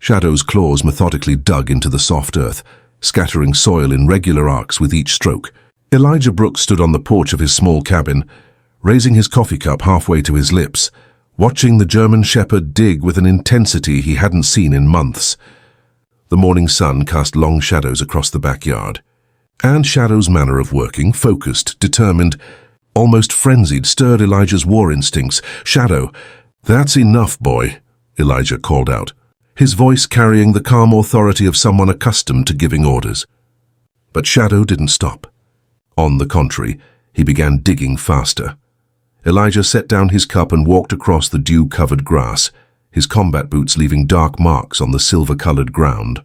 Shadow's claws methodically dug into the soft earth, scattering soil in regular arcs with each stroke. Elijah Brooks stood on the porch of his small cabin, raising his coffee cup halfway to his lips, watching the German shepherd dig with an intensity he hadn't seen in months. The morning sun cast long shadows across the backyard, and Shadow's manner of working, focused, determined, almost frenzied, stirred Elijah's war instincts. "Shadow, that's enough, boy," Elijah called out, his voice carrying the calm authority of someone accustomed to giving orders. But Shadow didn't stop. On the contrary, he began digging faster. Elijah set down his cup and walked across the dew-covered grass, his combat boots leaving dark marks on the silver-colored ground.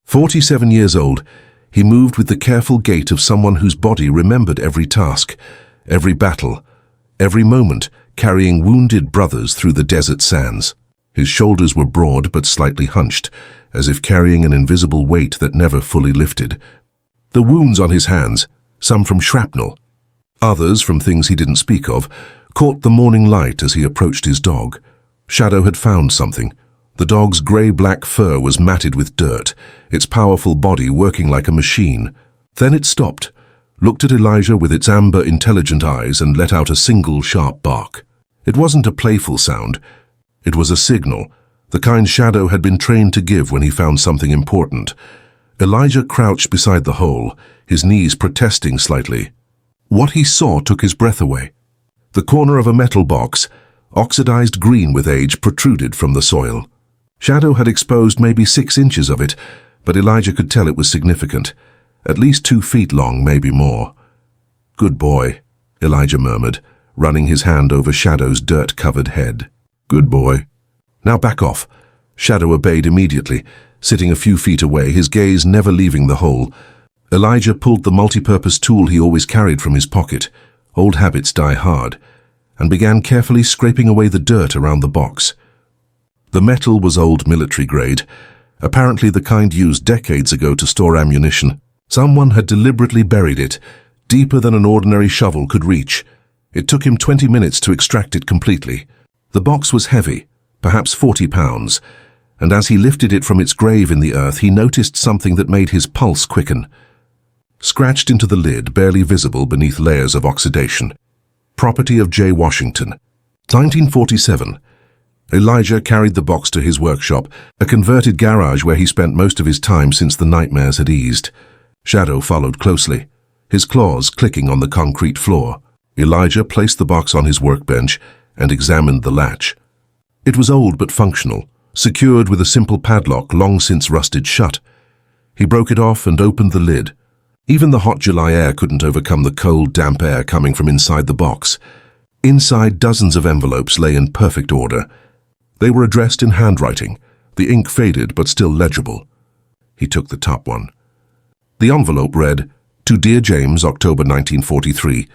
47 years old, he moved with the careful gait of someone whose body remembered every task, every battle, every moment, carrying wounded brothers through the desert sands. His shoulders were broad but slightly hunched, as if carrying an invisible weight that never fully lifted. The wounds on his hands, some from shrapnel, others from things he didn't speak of, caught the morning light as he approached his dog. Shadow had found something. The dog's grey-black fur was matted with dirt, its powerful body working like a machine. Then it stopped, looked at Elijah with its amber, intelligent eyes, and let out a single sharp bark. It wasn't a playful sound. It was a signal, the kind Shadow had been trained to give when he found something important. Elijah crouched beside the hole, his knees protesting slightly. What he saw took his breath away. The corner of a metal box, oxidized green with age, protruded from the soil. Shadow had exposed maybe 6 inches of it, but Elijah could tell it was significant. At least 2 feet long, maybe more. "Good boy," Elijah murmured, running his hand over Shadow's dirt-covered head. "Good boy. Now back off." Shadow obeyed immediately, sitting a few feet away, his gaze never leaving the hole. Elijah pulled the multi-purpose tool he always carried from his pocket, old habits die hard, and began carefully scraping away the dirt around the box. The metal was old military grade, apparently the kind used decades ago to store ammunition. Someone had deliberately buried it, deeper than an ordinary shovel could reach. It took him 20 minutes to extract it completely. The box was heavy, perhaps 40 pounds, and as he lifted it from its grave in the earth, he noticed something that made his pulse quicken. Scratched into the lid, barely visible beneath layers of oxidation. Property of J. Washington. 1947. Elijah carried the box to his workshop, a converted garage where he spent most of his time since the nightmares had eased. Shadow followed closely, his claws clicking on the concrete floor. Elijah placed the box on his workbench and examined the latch. It was old but functional, secured with a simple padlock long since rusted shut. He broke it off and opened the lid. Even the hot July air couldn't overcome the cold, damp air coming from inside the box. Inside, dozens of envelopes lay in perfect order. They were addressed in handwriting, the ink faded but still legible. He took the top one. The envelope read, "To Dear James, October 1943.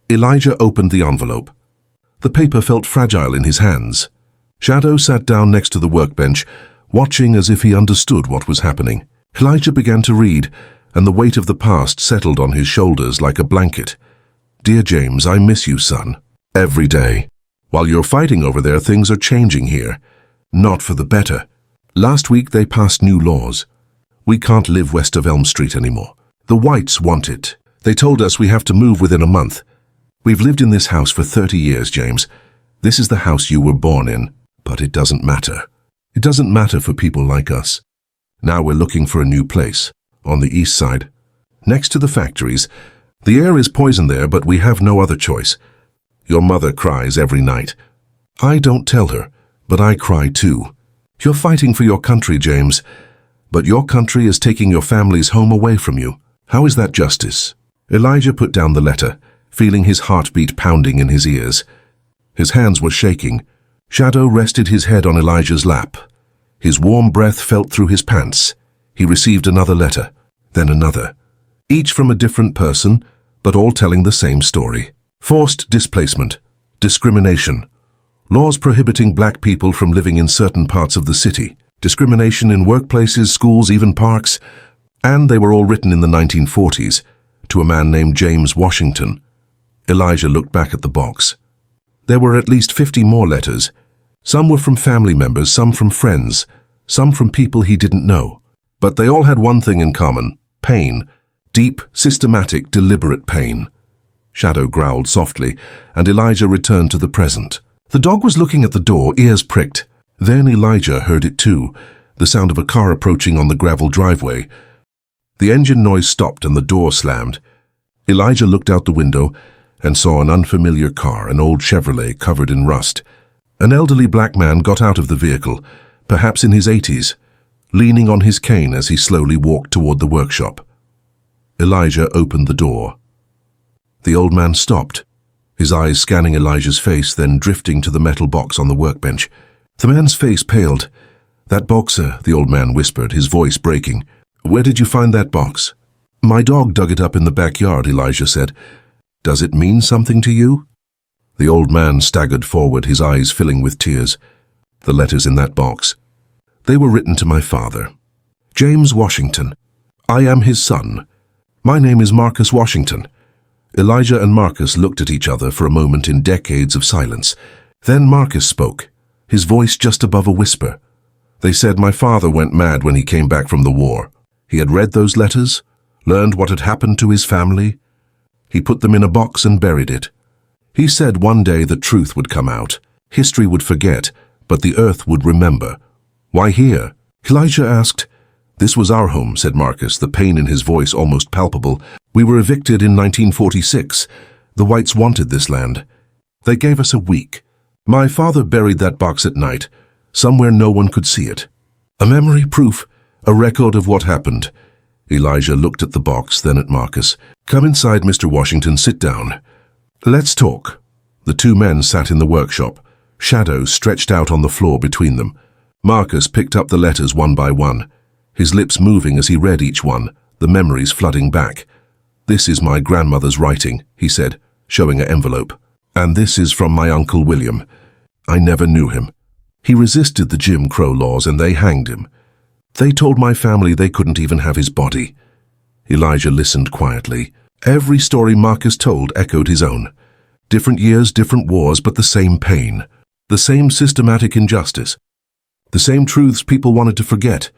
Elijah opened the envelope. The paper felt fragile in his hands. Shadow sat down next to the workbench, watching as if he understood what was happening. Elijah began to read, and the weight of the past settled on his shoulders like a blanket. "Dear James, I miss you, son. Every day. While you're fighting over there, things are changing here. Not for the better. Last week they passed new laws. We can't live west of Elm Street anymore. The whites want it. They told us we have to move within a month. We've lived in this house for 30 years, James. This is the house you were born in. But it doesn't matter. It doesn't matter for people like us. Now we're looking for a new place, on the east side, next to the factories. The air is poison there, but we have no other choice. Your mother cries every night. I don't tell her, but I cry too. You're fighting for your country, James, but your country is taking your family's home away from you. How is that justice?" Elijah put down the letter, feeling his heartbeat pounding in his ears. His hands were shaking. Shadow rested his head on Elijah's lap. His warm breath felt through his pants. He received another letter, then another, each from a different person, but all telling the same story. Forced displacement, discrimination, laws prohibiting black people from living in certain parts of the city, discrimination in workplaces, schools, even parks, and they were all written in the 1940s, to a man named James Washington. Elijah looked back at the box. There were at least 50 more letters. Some were from family members, some from friends, some from people he didn't know. But they all had one thing in common: pain. Deep, systematic, deliberate pain. Shadow growled softly, and Elijah returned to the present. The dog was looking at the door, ears pricked. Then Elijah heard it too, the sound of a car approaching on the gravel driveway. The engine noise stopped and the door slammed. Elijah looked out the window and saw an unfamiliar car, an old Chevrolet covered in rust. An elderly black man got out of the vehicle, perhaps in his 80s, leaning on his cane as he slowly walked toward the workshop. Elijah opened the door. The old man stopped, his eyes scanning Elijah's face, then drifting to the metal box on the workbench. The man's face paled. "That box, sir," the old man whispered, his voice breaking. "Where did you find that box?" "My dog dug it up in the backyard," Elijah said. "Does it mean something to you?" The old man staggered forward, his eyes filling with tears. The letters in that box. They were written to my father. "James Washington. I am his son. My name is Marcus Washington." Elijah and Marcus looked at each other for a moment in decades of silence. Then Marcus spoke, his voice just above a whisper. "They said my father went mad when he came back from the war. He had read those letters, learned what had happened to his family. He put them in a box and buried it. He said one day the truth would come out. History would forget, but the earth would remember. Why here?" Elijah asked. "This was our home," said Marcus, the pain in his voice almost palpable. "We were evicted in 1946. The whites wanted this land. They gave us a week. My father buried that box at night, somewhere no one could see it. A memory, proof, a record of what happened." Elijah looked at the box, then at Marcus. "Come inside, Mr. Washington, sit down. Let's talk." The two men sat in the workshop, shadows stretched out on the floor between them. Marcus picked up the letters one by one, his lips moving as he read each one, the memories flooding back. "This is my grandmother's writing," he said, showing an envelope. "And this is from my Uncle William. I never knew him. He resisted the Jim Crow laws and they hanged him. They told my family they couldn't even have his body." Elijah listened quietly. Every story Marcus told echoed his own. Different years, different wars, but the same pain. The same systematic injustice. The same truths people wanted to forget.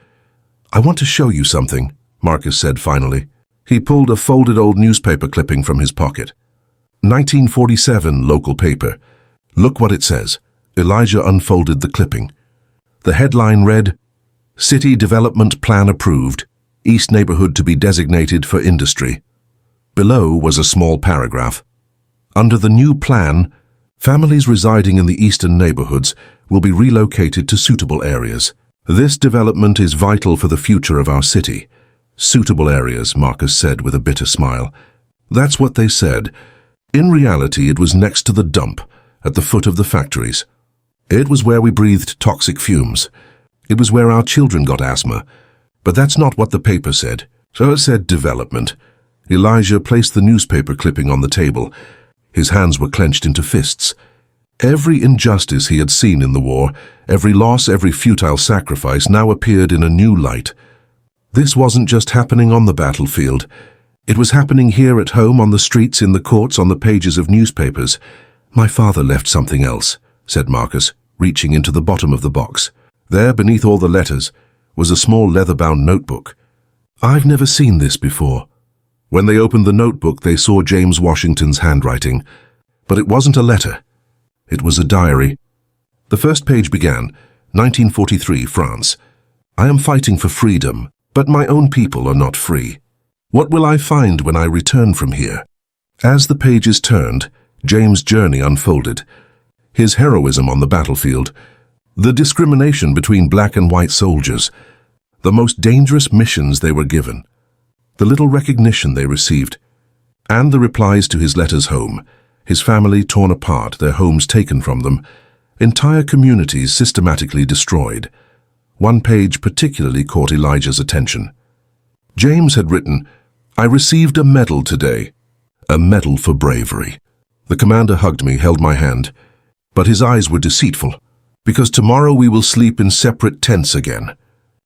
"I want to show you something," Marcus said finally. He pulled a folded old newspaper clipping from his pocket. 1947 local paper. "Look what it says." Elijah unfolded the clipping. The headline read, "City Development Plan Approved. East Neighborhood to be designated for industry." Below was a small paragraph. "Under the new plan, families residing in the eastern neighborhoods will be relocated to suitable areas. This development is vital for the future of our city." "Suitable areas," Marcus said with a bitter smile. That's what they said. In reality, it was next to the dump, at the foot of the factories. It was where we breathed toxic fumes. It was where our children got asthma. But that's not what the paper said. So it said development. Elijah placed the newspaper clipping on the table. His hands were clenched into fists. Every injustice he had seen in the war, every loss, every futile sacrifice now appeared in a new light. This wasn't just happening on the battlefield. It was happening here at home, on the streets, in the courts, on the pages of newspapers. "My father left something else," said Marcus, reaching into the bottom of the box. There, beneath all the letters, was a small leather-bound notebook. I've never seen this before. When they opened the notebook, they saw James Washington's handwriting. But it wasn't a letter. It was a diary. The first page began, 1943, France. "I am fighting for freedom, but my own people are not free. What will I find when I return from here?" As the pages turned, James' journey unfolded. His heroism on the battlefield, the discrimination between black and white soldiers, the most dangerous missions they were given, the little recognition they received, and the replies to his letters home, his family torn apart, their homes taken from them, entire communities systematically destroyed. One page particularly caught Elijah's attention. James had written, "I received a medal today, a medal for bravery." The commander hugged me, held my hand, but his eyes were deceitful. "Because tomorrow we will sleep in separate tents again.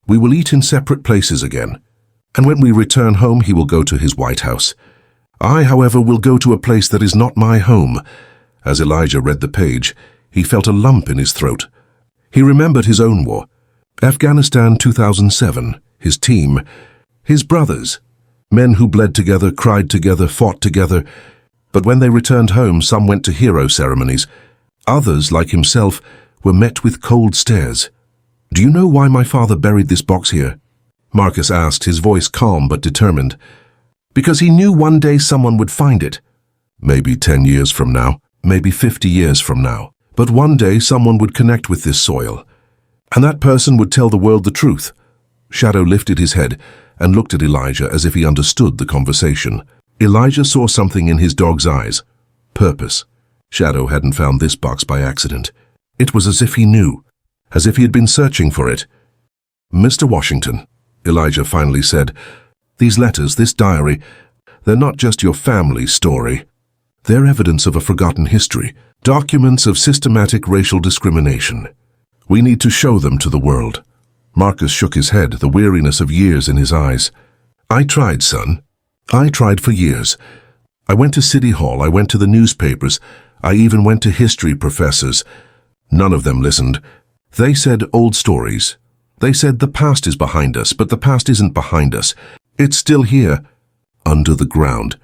We will eat in separate places again. And when we return home, he will go to his White House. I, however, will go to a place that is not my home." As Elijah read the page, he felt a lump in his throat. He remembered his own war. Afghanistan 2007, his team, his brothers, men who bled together, cried together, fought together. But when they returned home, some went to hero ceremonies. Others, like himself, were met with cold stares. "Do you know why my father buried this box here?" Marcus asked, his voice calm but determined. "Because he knew one day someone would find it. Maybe 10 years from now, maybe 50 years from now. But one day someone would connect with this soil. And that person would tell the world the truth." Shadow lifted his head and looked at Elijah as if he understood the conversation. Elijah saw something in his dog's eyes. Purpose. Shadow hadn't found this box by accident. It was as if he knew, as if he had been searching for it. "Mr. Washington," Elijah finally said, "these letters, this diary, they're not just your family's story. They're evidence of a forgotten history, documents of systematic racial discrimination. We need to show them to the world." Marcus shook his head, the weariness of years in his eyes. "I tried, son. I tried for years. I went to City Hall, I went to the newspapers, I even went to history professors. None of them listened. They said old stories. They said the past is behind us, but the past isn't behind us. It's still here, under the ground,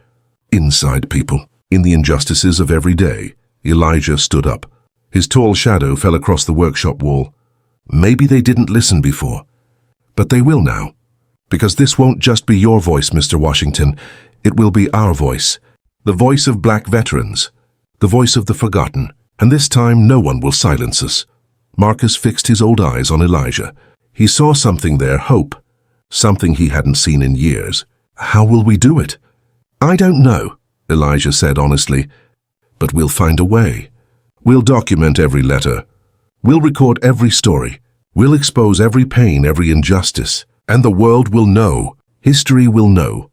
inside people, in the injustices of every day." Elijah stood up. His tall shadow fell across the workshop wall. "Maybe they didn't listen before, but they will now. Because this won't just be your voice, Mr. Washington. It will be our voice. The voice of black veterans. The voice of the forgotten. And this time no one will silence us." Marcus fixed his old eyes on Elijah. He saw something there, hope. Something he hadn't seen in years. "How will we do it?" "I don't know," Elijah said honestly. "But we'll find a way. We'll document every letter. We'll record every story. We'll expose every pain, every injustice. And the world will know. History will know."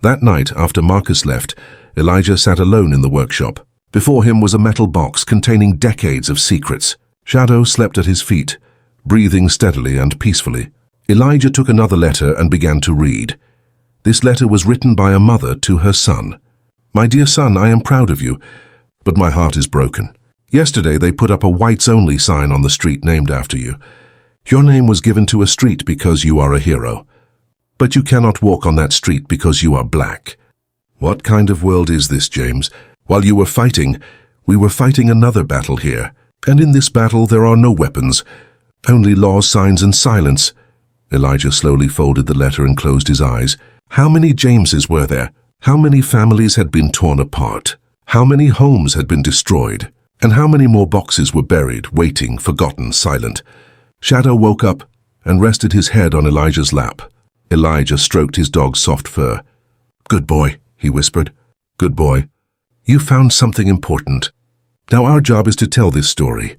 That night, after Marcus left, Elijah sat alone in the workshop. Before him was a metal box containing decades of secrets. Shadow slept at his feet, breathing steadily and peacefully. Elijah took another letter and began to read. This letter was written by a mother to her son. "My dear son, I am proud of you, but my heart is broken. Yesterday they put up a whites-only sign on the street named after you. Your name was given to a street because you are a hero. But you cannot walk on that street because you are black." What kind of world is this, James? While you were fighting, we were fighting another battle here. And in this battle there are no weapons, only laws, signs, and silence. Elijah slowly folded the letter and closed his eyes. How many Jameses were there? How many families had been torn apart? How many homes had been destroyed? And how many more boxes were buried, waiting, forgotten, silent? Shadow woke up and rested his head on Elijah's lap. Elijah stroked his dog's soft fur. "Good boy," he whispered. "Good boy. You found something important. Now our job is to tell this story."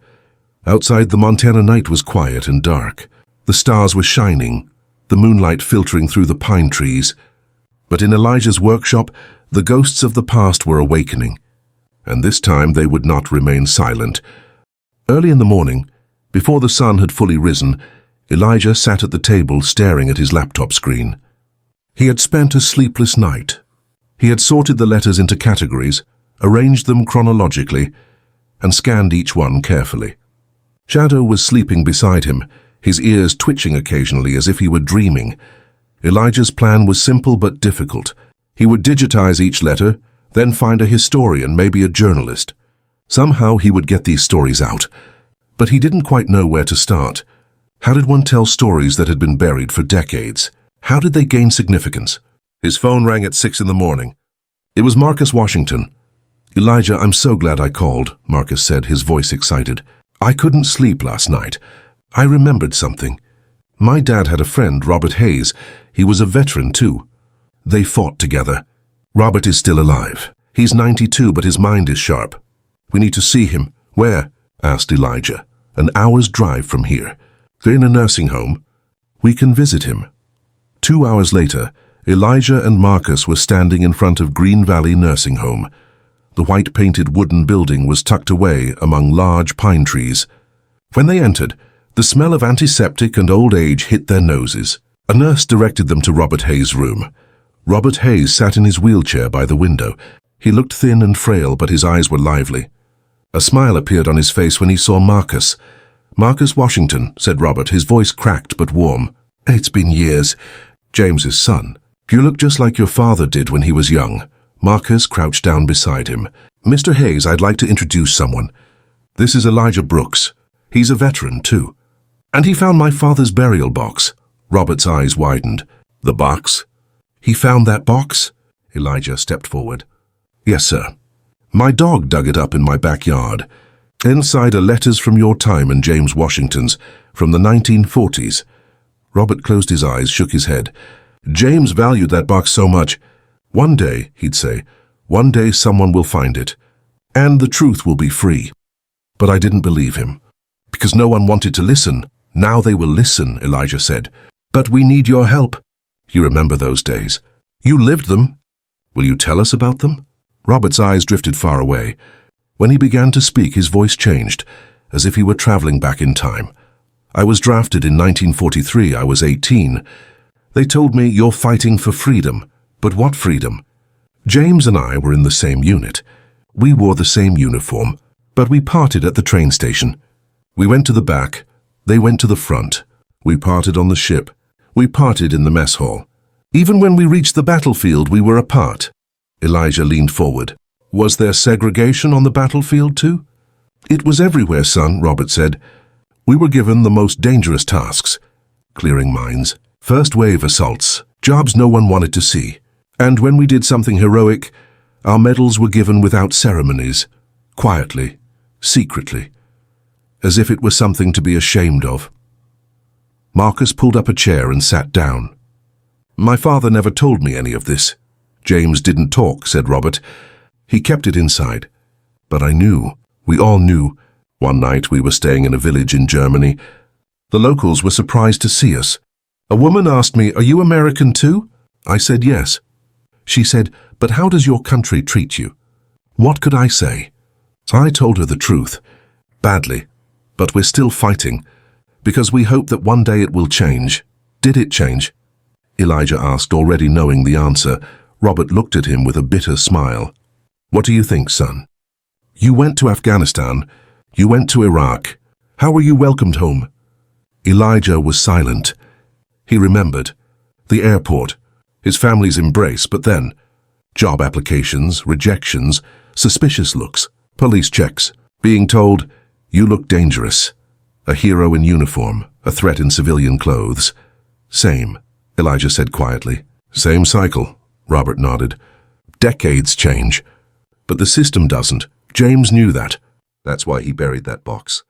Outside, the Montana night was quiet and dark. The stars were shining, the moonlight filtering through the pine trees. But in Elijah's workshop, the ghosts of the past were awakening. And this time they would not remain silent. Early in the morning, before the sun had fully risen, Elijah sat at the table staring at his laptop screen. He had spent a sleepless night. He had sorted the letters into categories, arranged them chronologically, and scanned each one carefully. Shadow was sleeping beside him, his ears twitching occasionally as if he were dreaming. Elijah's plan was simple but difficult. He would digitize each letter, then find a historian, maybe a journalist. Somehow he would get these stories out. But he didn't quite know where to start. How did one tell stories that had been buried for decades? How did they gain significance? His phone rang at 6 in the morning. It was Marcus Washington. "Elijah, I'm so glad I called," Marcus said, his voice excited. "I couldn't sleep last night. I remembered something. My dad had a friend, Robert Hayes. He was a veteran, too. They fought together. Robert is still alive. He's 92, but his mind is sharp. We need to see him." "Where?" asked Elijah. "An hour's drive from here. They're in a nursing home. We can visit him." 2 hours later, Elijah and Marcus were standing in front of Green Valley Nursing Home. The white-painted wooden building was tucked away among large pine trees. When they entered, the smell of antiseptic and old age hit their noses. A nurse directed them to Robert Hayes' room. Robert Hayes sat in his wheelchair by the window. He looked thin and frail, but his eyes were lively. A smile appeared on his face when he saw Marcus. "Marcus Washington," said Robert, his voice cracked but warm. "It's been years. James's son. You look just like your father did when he was young." Marcus crouched down beside him. "Mr. Hayes, I'd like to introduce someone. This is Elijah Brooks. He's a veteran, too. And he found my father's burial box." Robert's eyes widened. "The box? He found that box?" Elijah stepped forward. "Yes, sir. My dog dug it up in my backyard. Inside are letters from your time and James Washington's, from the 1940s. Robert closed his eyes, shook his head. "James valued that box so much. One day," he'd say, "one day someone will find it, and the truth will be free." But I didn't believe him, because no one wanted to listen. "Now they will listen," Elijah said. "But we need your help." "You remember those days? You lived them. Will you tell us about them?" Robert's eyes drifted far away. When he began to speak, his voice changed, as if he were traveling back in time. "I was drafted in 1943. I was 18. They told me, 'You're fighting for freedom.' But what freedom? James and I were in the same unit. We wore the same uniform, but we parted at the train station. We went to the back. They went to the front. We parted on the ship. We parted in the mess hall. Even when we reached the battlefield, we were apart." Elijah leaned forward. "Was there segregation on the battlefield too?" "It was everywhere, son," Robert said. "We were given the most dangerous tasks. Clearing mines, first wave assaults, jobs no one wanted to see. And when we did something heroic, our medals were given without ceremonies, quietly, secretly, as if it was something to be ashamed of." Marcus pulled up a chair and sat down. "My father never told me any of this." "James didn't talk," said Robert. "He kept it inside. But I knew. We all knew. One night we were staying in a village in Germany. The locals were surprised to see us. A woman asked me, 'Are you American too?' I said yes. She said, 'But how does your country treat you?' What could I say? I told her the truth. Badly. But we're still fighting, because we hope that one day it will change." "Did it change?" Elijah asked, already knowing the answer. Robert looked at him with a bitter smile. "What do you think, son? You went to Afghanistan. You went to Iraq. How were you welcomed home?" Elijah was silent. He remembered. The airport. His family's embrace, but then job applications, rejections, suspicious looks, police checks, being told, "You look dangerous." A hero in uniform, a threat in civilian clothes. "Same," Elijah said quietly. "Same cycle," Robert nodded. "Decades change. But the system doesn't. James knew that. That's why he buried that box.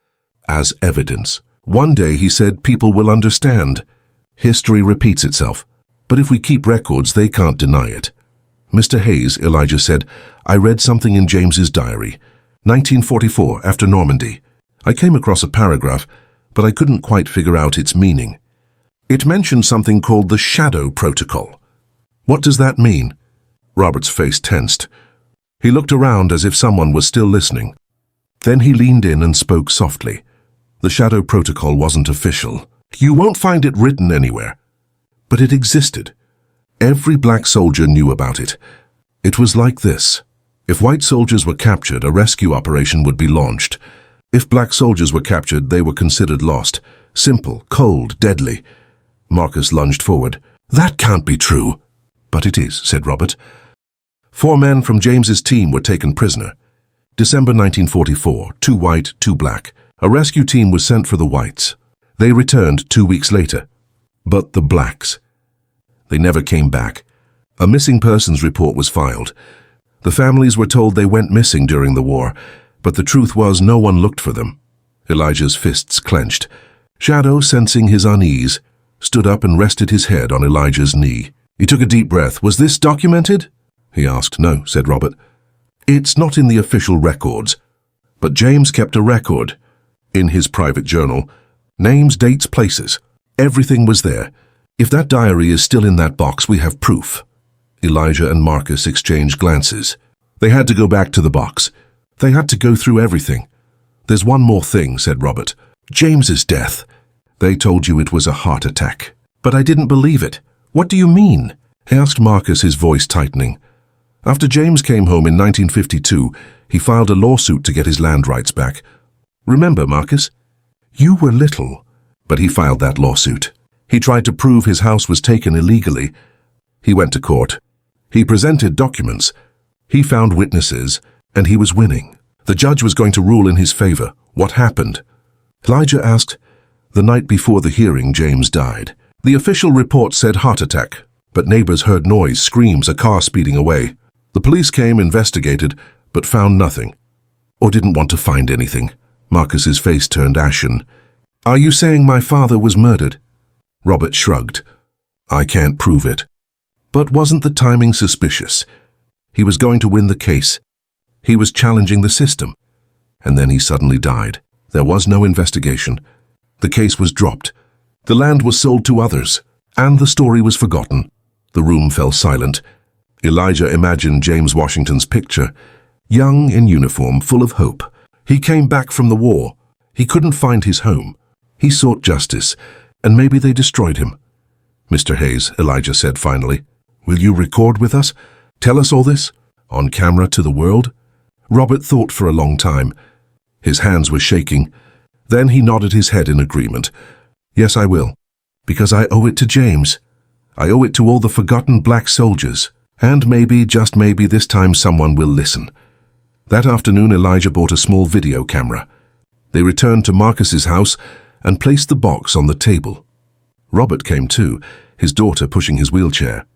As evidence. One day, he said, people will understand. History repeats itself. But if we keep records, they can't deny it. "Mr. Hayes," Elijah said, "I read something in James's diary. 1944, after Normandy. I came across a paragraph, but I couldn't quite figure out its meaning. It mentioned something called the Shadow Protocol. What does that mean?" Robert's face tensed. He looked around as if someone was still listening. Then he leaned in and spoke softly. "The Shadow Protocol wasn't official. You won't find it written anywhere. But it existed. Every black soldier knew about it. It was like this. If white soldiers were captured, a rescue operation would be launched. If black soldiers were captured, they were considered lost. Simple, cold, deadly." Marcus lunged forward. "That can't be true." "But it is," said Robert. 4 men from James's team were taken prisoner. December 1944, 2 white, 2 black. A rescue team was sent for the whites. They returned 2 weeks later. But the blacks. They never came back. A missing persons report was filed. The families were told they went missing during the war, but the truth was no one looked for them. Elijah's fists clenched. Shadow, sensing his unease, stood up and rested his head on Elijah's knee. He took a deep breath. "Was this documented?" he asked. "No," said Robert. "It's not in the official records. But James kept a record. In his private journal. Names, dates, places. Everything was there. If that diary is still in that box, we have proof." Elijah and Marcus exchanged glances. They had to go back to the box. They had to go through everything. "There's one more thing," said Robert. "James's death. They told you it was a heart attack. But I didn't believe it. What do you mean?" asked Marcus, his voice tightening. After James came home in 1952, he filed a lawsuit to get his land rights back. "Remember, Marcus? You were little, but he filed that lawsuit. He tried to prove his house was taken illegally. He went to court. He presented documents. He found witnesses, and he was winning. The judge was going to rule in his favor. What happened? Elijah asked. The night before the hearing, James died. The official report said heart attack, but neighbors heard noise, screams, a car speeding away. The police came, investigated, but found nothing. Or didn't want to find anything. Marcus's face turned ashen. Are you saying my father was murdered? Robert shrugged. I can't prove it. But wasn't the timing suspicious? He was going to win the case. He was challenging the system. And then he suddenly died. There was no investigation. The case was dropped. The land was sold to others, and the story was forgotten. The room fell silent. Elijah imagined James Washington's picture, young in uniform, full of hope. He came back from the war. He couldn't find his home. He sought justice, and maybe they destroyed him. Mr. Hayes, Elijah said finally, will you record with us? Tell us all this? On camera to the world? Robert thought for a long time. His hands were shaking. Then he nodded his head in agreement. Yes, I will. Because I owe it to James. I owe it to all the forgotten black soldiers. And maybe, just maybe, this time someone will listen. That afternoon, Elijah bought a small video camera. They returned to Marcus's house and placed the box on the table. Robert came too, his daughter pushing his wheelchair.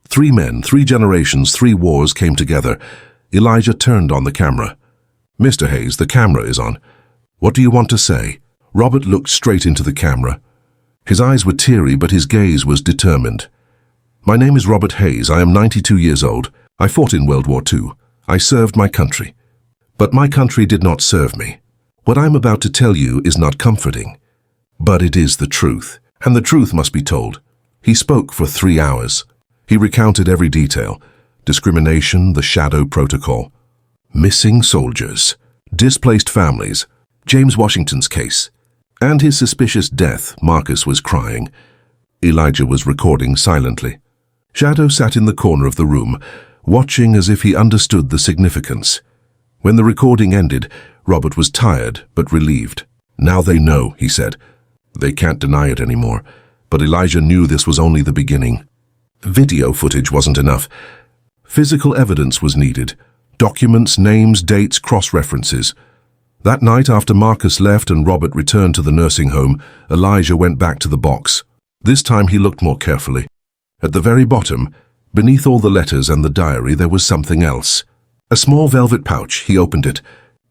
3 men, 3 generations, 3 wars came together. Elijah turned on the camera. Mr. Hayes, the camera is on. What do you want to say? Robert looked straight into the camera. His eyes were teary, but his gaze was determined. My name is Robert Hayes. I am 92 years old. I fought in World War II. I served my country. But my country did not serve me. What I'm about to tell you is not comforting. But it is the truth, and the truth must be told. He spoke for 3 hours. He recounted every detail. Discrimination, the shadow protocol. Missing soldiers. Displaced families. James Washington's case. And his suspicious death. Marcus was crying. Elijah was recording silently. Shadow sat in the corner of the room, watching as if he understood the significance. When the recording ended, Robert was tired but relieved. Now they know, he said. They can't deny it anymore. But Elijah knew this was only the beginning. Video footage wasn't enough. Physical evidence was needed. Documents, names, dates, cross-references. That night, after Marcus left and Robert returned to the nursing home, Elijah went back to the box. This time he looked more carefully. At the very bottom, beneath all the letters and the diary, there was something else. A small velvet pouch. He opened it.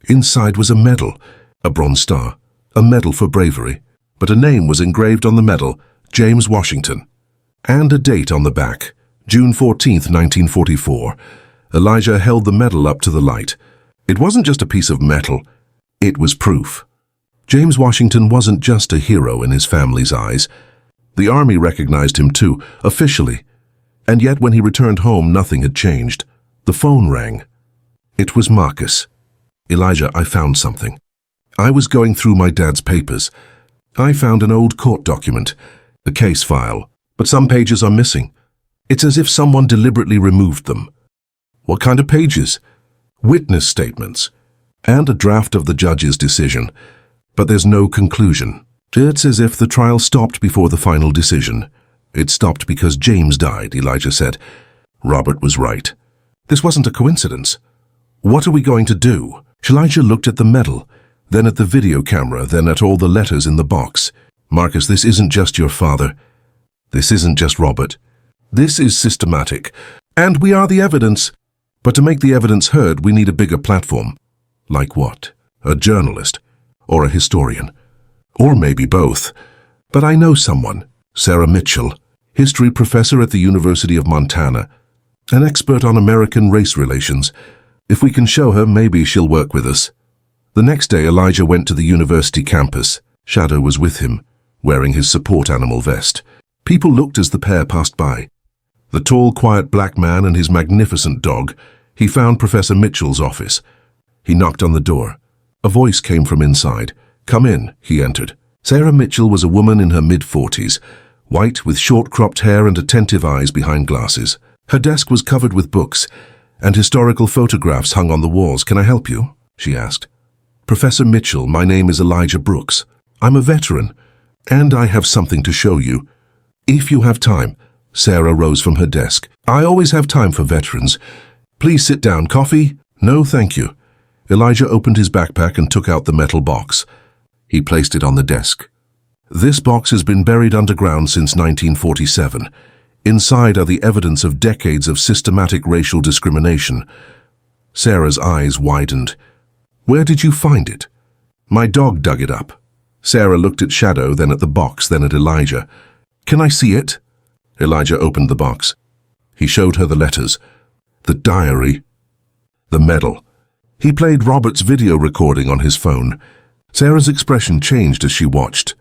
Inside was a medal, a bronze star, a medal for bravery. But a name was engraved on the medal, James Washington. And a date on the back, June 14th, 1944. Elijah held the medal up to the light. It wasn't just a piece of metal. It was proof. James Washington wasn't just a hero in his family's eyes. The army recognized him too, officially. And yet when he returned home, nothing had changed. The phone rang. It was Marcus. Elijah, I found something. I was going through my dad's papers. I found an old court document, a case file, but some pages are missing. It's as if someone deliberately removed them. What kind of pages? Witness statements, and a draft of the judge's decision. But there's no conclusion. It's as if the trial stopped before the final decision. It stopped because James died, Elijah said. Robert was right. This wasn't a coincidence. What are we going to do? Elijah looked at the medal, then at the video camera, then at all the letters in the box. Marcus, this isn't just your father. This isn't just Robert. This is systematic. And we are the evidence. But to make the evidence heard, we need a bigger platform. Like what? A journalist? Or a historian? Or maybe both. But I know someone, Sarah Mitchell, history professor at the University of Montana, an expert on American race relations. If we can show her, maybe she'll work with us. The next day, Elijah went to the university campus. Shadow was with him, wearing his support animal vest. People looked as the pair passed by. The tall, quiet black man and his magnificent dog. He found Professor Mitchell's office. He knocked on the door. A voice came from inside. Come in, he entered. Sarah Mitchell was a woman in her mid-40s, white with short-cropped hair and attentive eyes behind glasses. Her desk was covered with books, and historical photographs hung on the walls. Can I help you? She asked. Professor Mitchell, my name is Elijah Brooks. I'm a veteran, and I have something to show you. If you have time. Sarah rose from her desk. I always have time for veterans. Please sit down. Coffee? No, thank you. Elijah opened his backpack and took out the metal box. He placed it on the desk. This box has been buried underground since 1947. Inside are the evidence of decades of systematic racial discrimination. Sarah's eyes widened. Where did you find it? My dog dug it up. Sarah looked at Shadow, then at the box, then at Elijah. Can I see it? Elijah opened the box. He showed her the letters, the diary, the medal. He played Robert's video recording on his phone. Sarah's expression changed as she watched.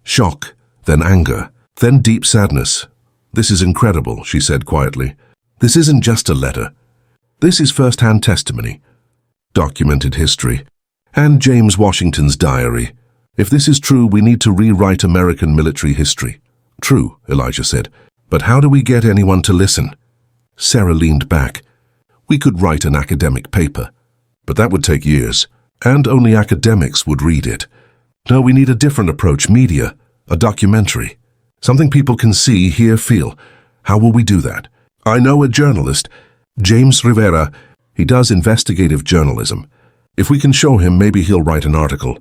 Shock, then anger, then deep sadness. This is incredible, she said quietly. This isn't just a letter. This is first-hand testimony, documented history, and James Washington's diary. If this is true, we need to rewrite American military history. True, Elijah said. But how do we get anyone to listen? Sarah leaned back. We could write an academic paper, but that would take years, and only academics would read it. No, we need a different approach, media, a documentary. Something people can see, hear, feel. How will we do that? I know a journalist, James Rivera. He does investigative journalism. If we can show him, maybe he'll write an article.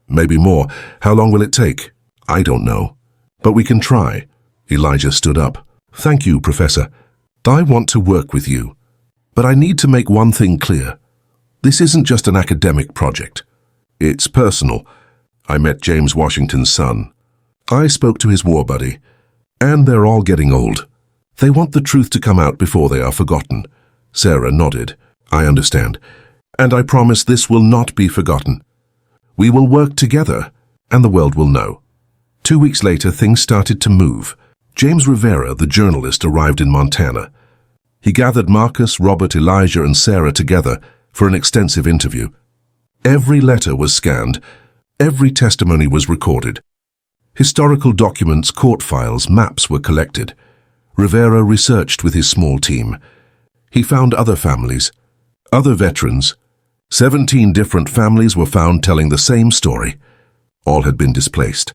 Maybe more. How long will it take? I don't know. But we can try. Elijah stood up. Thank you, Professor. I want to work with you. But I need to make one thing clear. This isn't just an academic project. It's personal. I met James Washington's son. I spoke to his war buddy. And they're all getting old. They want the truth to come out before they are forgotten. Sarah nodded. I understand. And I promise this will not be forgotten. We will work together, and the world will know. 2 weeks later, things started to move. James Rivera, the journalist, arrived in Montana. He gathered Marcus, Robert, Elijah, and Sarah together for an extensive interview. Every letter was scanned. Every testimony was recorded. Historical documents, court files, maps were collected. Rivera researched with his small team. He found other families, other veterans. 17 different families were found telling the same story. All had been displaced.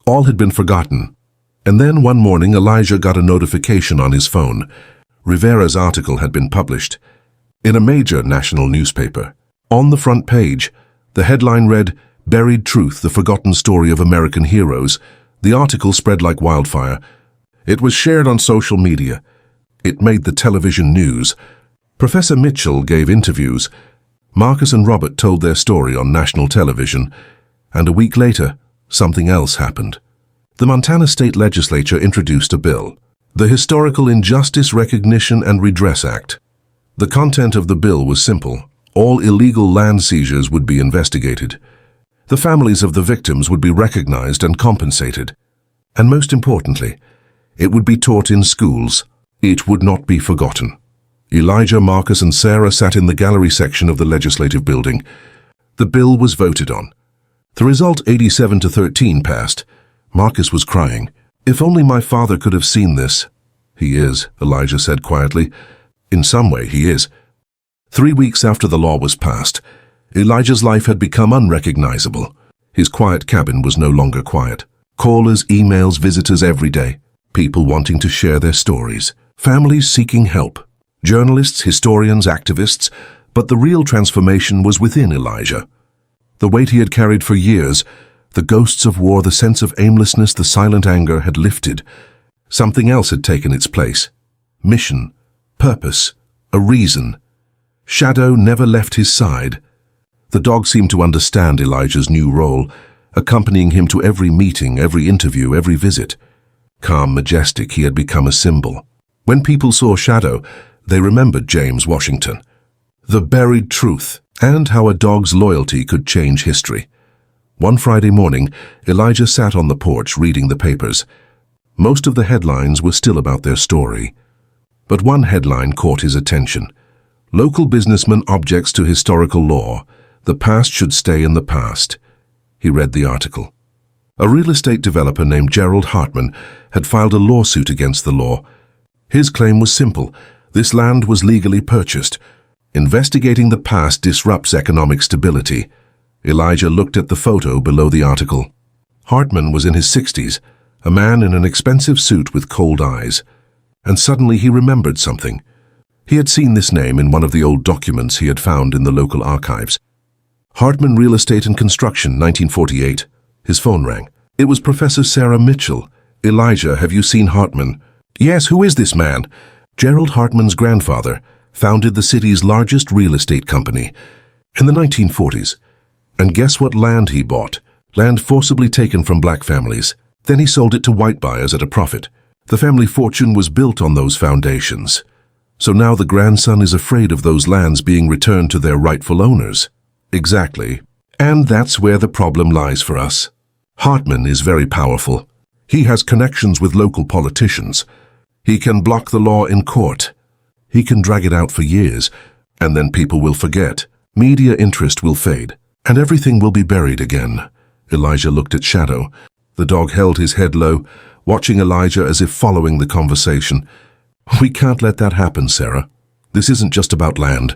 All had been forgotten. And then one morning, Elijah got a notification on his phone. Rivera's article had been published in a major national newspaper. On the front page, the headline read, Buried Truth, the Forgotten Story of American Heroes. The article spread like wildfire. It was shared on social media. It made the television news. Professor Mitchell gave interviews. Marcus and Robert told their story on national television. And a week later, something else happened. The Montana State Legislature introduced a bill, the Historical Injustice Recognition and Redress Act. The content of the bill was simple. All illegal land seizures would be investigated. The families of the victims would be recognized and compensated. And most importantly, it would be taught in schools. It would not be forgotten. Elijah, Marcus, and Sarah sat in the gallery section of the legislative building. The bill was voted on. The result, 87-13, passed. Marcus was crying. If only my father could have seen this. He is, Elijah said quietly. In some way, he is. 3 weeks after the law was passed, Elijah's life had become unrecognizable. His quiet cabin was no longer quiet. Callers, emails, visitors every day. People wanting to share their stories. Families seeking help. Journalists, historians, activists. But the real transformation was within Elijah. The weight he had carried for years, the ghosts of war, the sense of aimlessness, the silent anger had lifted. Something else had taken its place. Mission, purpose, a reason. Shadow never left his side. The dog seemed to understand Elijah's new role, accompanying him to every meeting, every interview, every visit. Calm, majestic, he had become a symbol. When people saw Shadow, they remembered James Washington. The buried truth, and how a dog's loyalty could change history. One Friday morning, Elijah sat on the porch reading the papers. Most of the headlines were still about their story. But one headline caught his attention. Local businessman objects to historical law. The past should stay in the past. He read the article. A real estate developer named Gerald Hartman had filed a lawsuit against the law. His claim was simple. This land was legally purchased. Investigating the past disrupts economic stability. Elijah looked at the photo below the article. Hartman was in his 60s, a man in an expensive suit with cold eyes. And suddenly he remembered something. He had seen this name in one of the old documents he had found in the local archives. Hartman Real Estate and Construction, 1948. His phone rang. It was Professor Sarah Mitchell. Elijah, have you seen Hartman? Yes, who is this man? Gerald Hartman's grandfather founded the city's largest real estate company in the 1940s. And guess what land he bought? Land forcibly taken from black families. Then he sold it to white buyers at a profit. The family fortune was built on those foundations. So now the grandson is afraid of those lands being returned to their rightful owners. Exactly. And that's where the problem lies for us. Hartman is very powerful. He has connections with local politicians. He can block the law in court. He can drag it out for years, and then people will forget. Media interest will fade, and everything will be buried again. Elijah looked at Shadow. The dog held his head low, watching Elijah as if following the conversation. We can't let that happen, Sarah. This isn't just about land.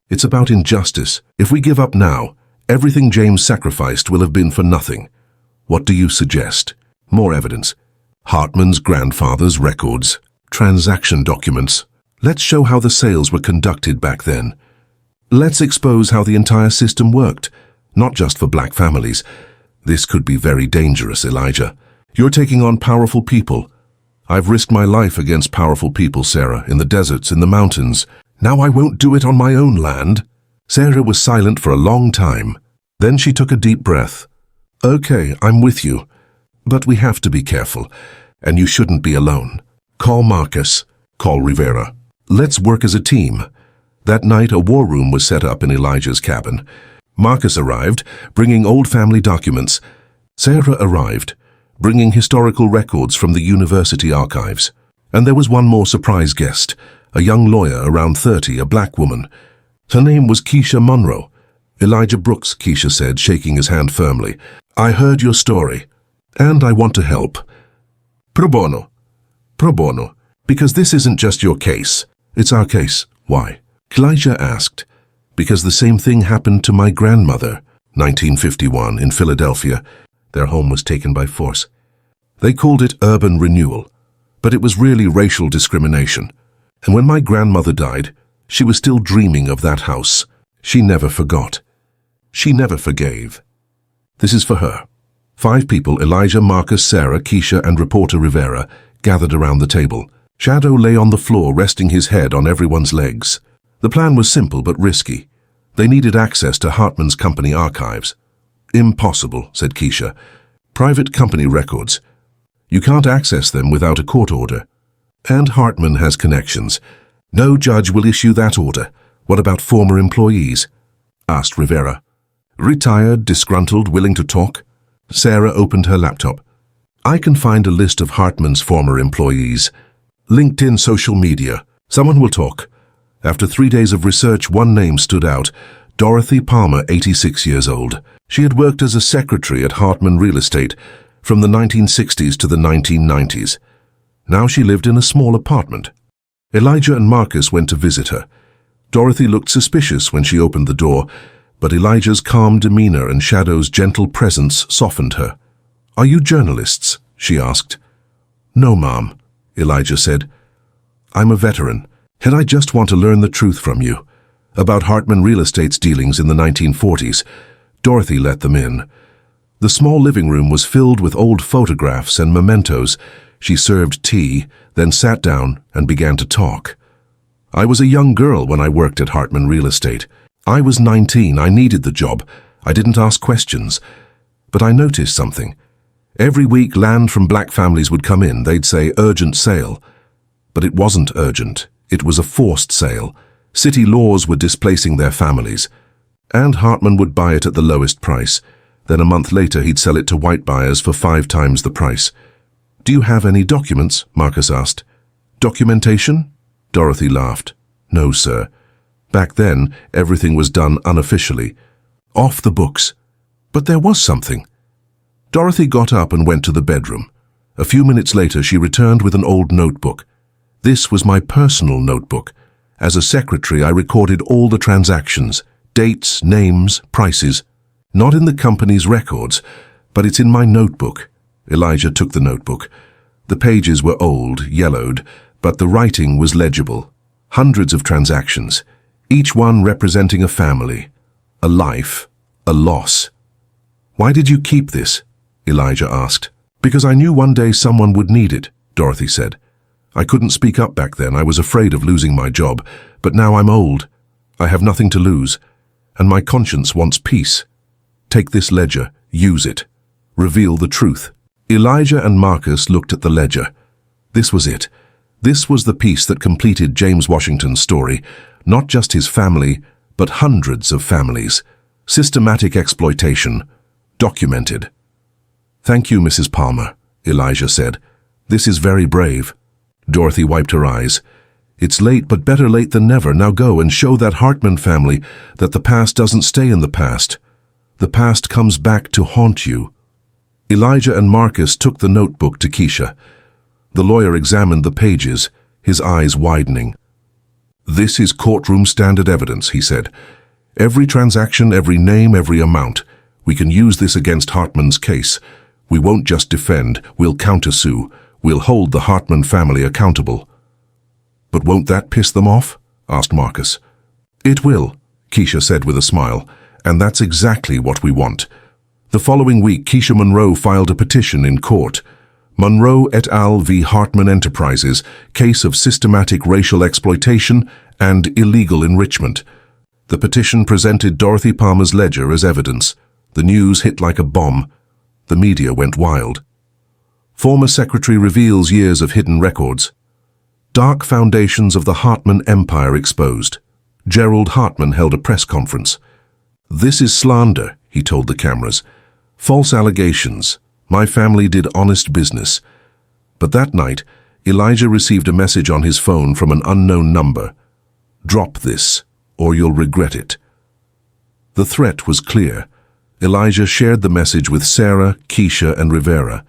It's about injustice. If we give up now, everything James sacrificed will have been for nothing. What do you suggest? More evidence. Hartman's grandfather's records. Transaction documents. Let's show how the sales were conducted back then. Let's expose how the entire system worked, not just for black families. This could be very dangerous, Elijah. You're taking on powerful people. I've risked my life against powerful people, Sarah, in the deserts, in the mountains. Now I won't do it on my own land. Sarah was silent for a long time. Then she took a deep breath. Okay, I'm with you. But we have to be careful, and you shouldn't be alone. Call Marcus. Call Rivera. Let's work as a team. That night, a war room was set up in Elijah's cabin. Marcus arrived, bringing old family documents. Sarah arrived, bringing historical records from the university archives. And there was one more surprise guest, a young lawyer around 30, a black woman. Her name was Keisha Monroe. Elijah Brooks, Keisha said, shaking his hand firmly. I heard your story, and I want to help. Pro bono. Pro bono. Because this isn't just your case. It's our case. Why? Elijah asked. Because the same thing happened to my grandmother, 1951, in Philadelphia. Their home was taken by force. They called it urban renewal, but it was really racial discrimination. And when my grandmother died, she was still dreaming of that house. She never forgot. She never forgave. This is for her. 5 people, Elijah, Marcus, Sarah, Keisha, and reporter Rivera, gathered around the table. Shadow lay on the floor, resting his head on everyone's legs. The plan was simple but risky. They needed access to Hartman's company archives. Impossible, said Keisha. Private company records. You can't access them without a court order. And Hartman has connections. No judge will issue that order. What about former employees? Asked Rivera. Retired, disgruntled, willing to talk? Sarah opened her laptop. I can find a list of Hartman's former employees. LinkedIn, social media. Someone will talk. After 3 days of research, one name stood out. Dorothy Palmer, 86 years old. She had worked as a secretary at Hartman Real Estate from the 1960s to the 1990s. Now she lived in a small apartment. Elijah and Marcus went to visit her. Dorothy looked suspicious when she opened the door, but Elijah's calm demeanor and Shadow's gentle presence softened her. Are you journalists? She asked. No, Mom, Elijah said. I'm a veteran, and I just want to learn the truth from you. About Hartman Real Estate's dealings in the 1940s. Dorothy let them in. The small living room was filled with old photographs and mementos. She served tea, then sat down and began to talk. I was a young girl when I worked at Hartman Real Estate. I was 19. I needed the job. I didn't ask questions. But I noticed something. Every week, land from black families would come in. They'd say, urgent sale. But it wasn't urgent. It was a forced sale. City laws were displacing their families. And Hartman would buy it at the lowest price. Then a month later, he'd sell it to white buyers for 5 times the price. Do you have any documents? Marcus asked. Documentation? Dorothy laughed. No, sir. Back then, everything was done unofficially. Off the books. But there was something. Dorothy got up and went to the bedroom. A few minutes later, she returned with an old notebook. This was my personal notebook. As a secretary, I recorded all the transactions, dates, names, prices. Not in the company's records, But it's in my notebook. Elijah took the notebook. The pages were old, yellowed, but the writing was legible. Hundreds of transactions, each one representing a family, a life, a loss. Why did you keep this? Elijah asked. Because I knew one day someone would need it, Dorothy said. I couldn't speak up back then. I was afraid of losing my job, but now I'm old. I have nothing to lose, and my conscience wants peace. Take this ledger, use it. Reveal the truth. Elijah and Marcus looked at the ledger. This was it. This was the piece that completed James Washington's story, not just his family, but hundreds of families. Systematic exploitation. Documented. Thank you, Mrs. Palmer, Elijah said. This is very brave. Dorothy wiped her eyes. It's late, but better late than never. Now go and show that Hartman family that the past doesn't stay in the past. The past comes back to haunt you. Elijah and Marcus took the notebook to Keisha. The lawyer examined the pages, his eyes widening. This is courtroom standard evidence, he said. Every transaction, every name, every amount. We can use this against Hartman's case. We won't just defend, we'll countersue. We'll hold the Hartman family accountable. But won't that piss them off? Asked Marcus. It will, Keisha said with a smile, and that's exactly what we want. The following week, Keisha Monroe filed a petition in court. Monroe et al. V. Hartman Enterprises, case of systematic racial exploitation and illegal enrichment. The petition presented Dorothy Palmer's ledger as evidence. The news hit like a bomb. The media went wild. Former secretary reveals years of hidden records. Dark foundations of the Hartman empire exposed. Gerald Hartman held a press conference. This is slander, he told the cameras. False allegations. My family did honest business. But that night, Elijah received a message on his phone from an unknown number. Drop this, or you'll regret it. The threat was clear. Elijah shared the message with Sarah, Keisha, and Rivera.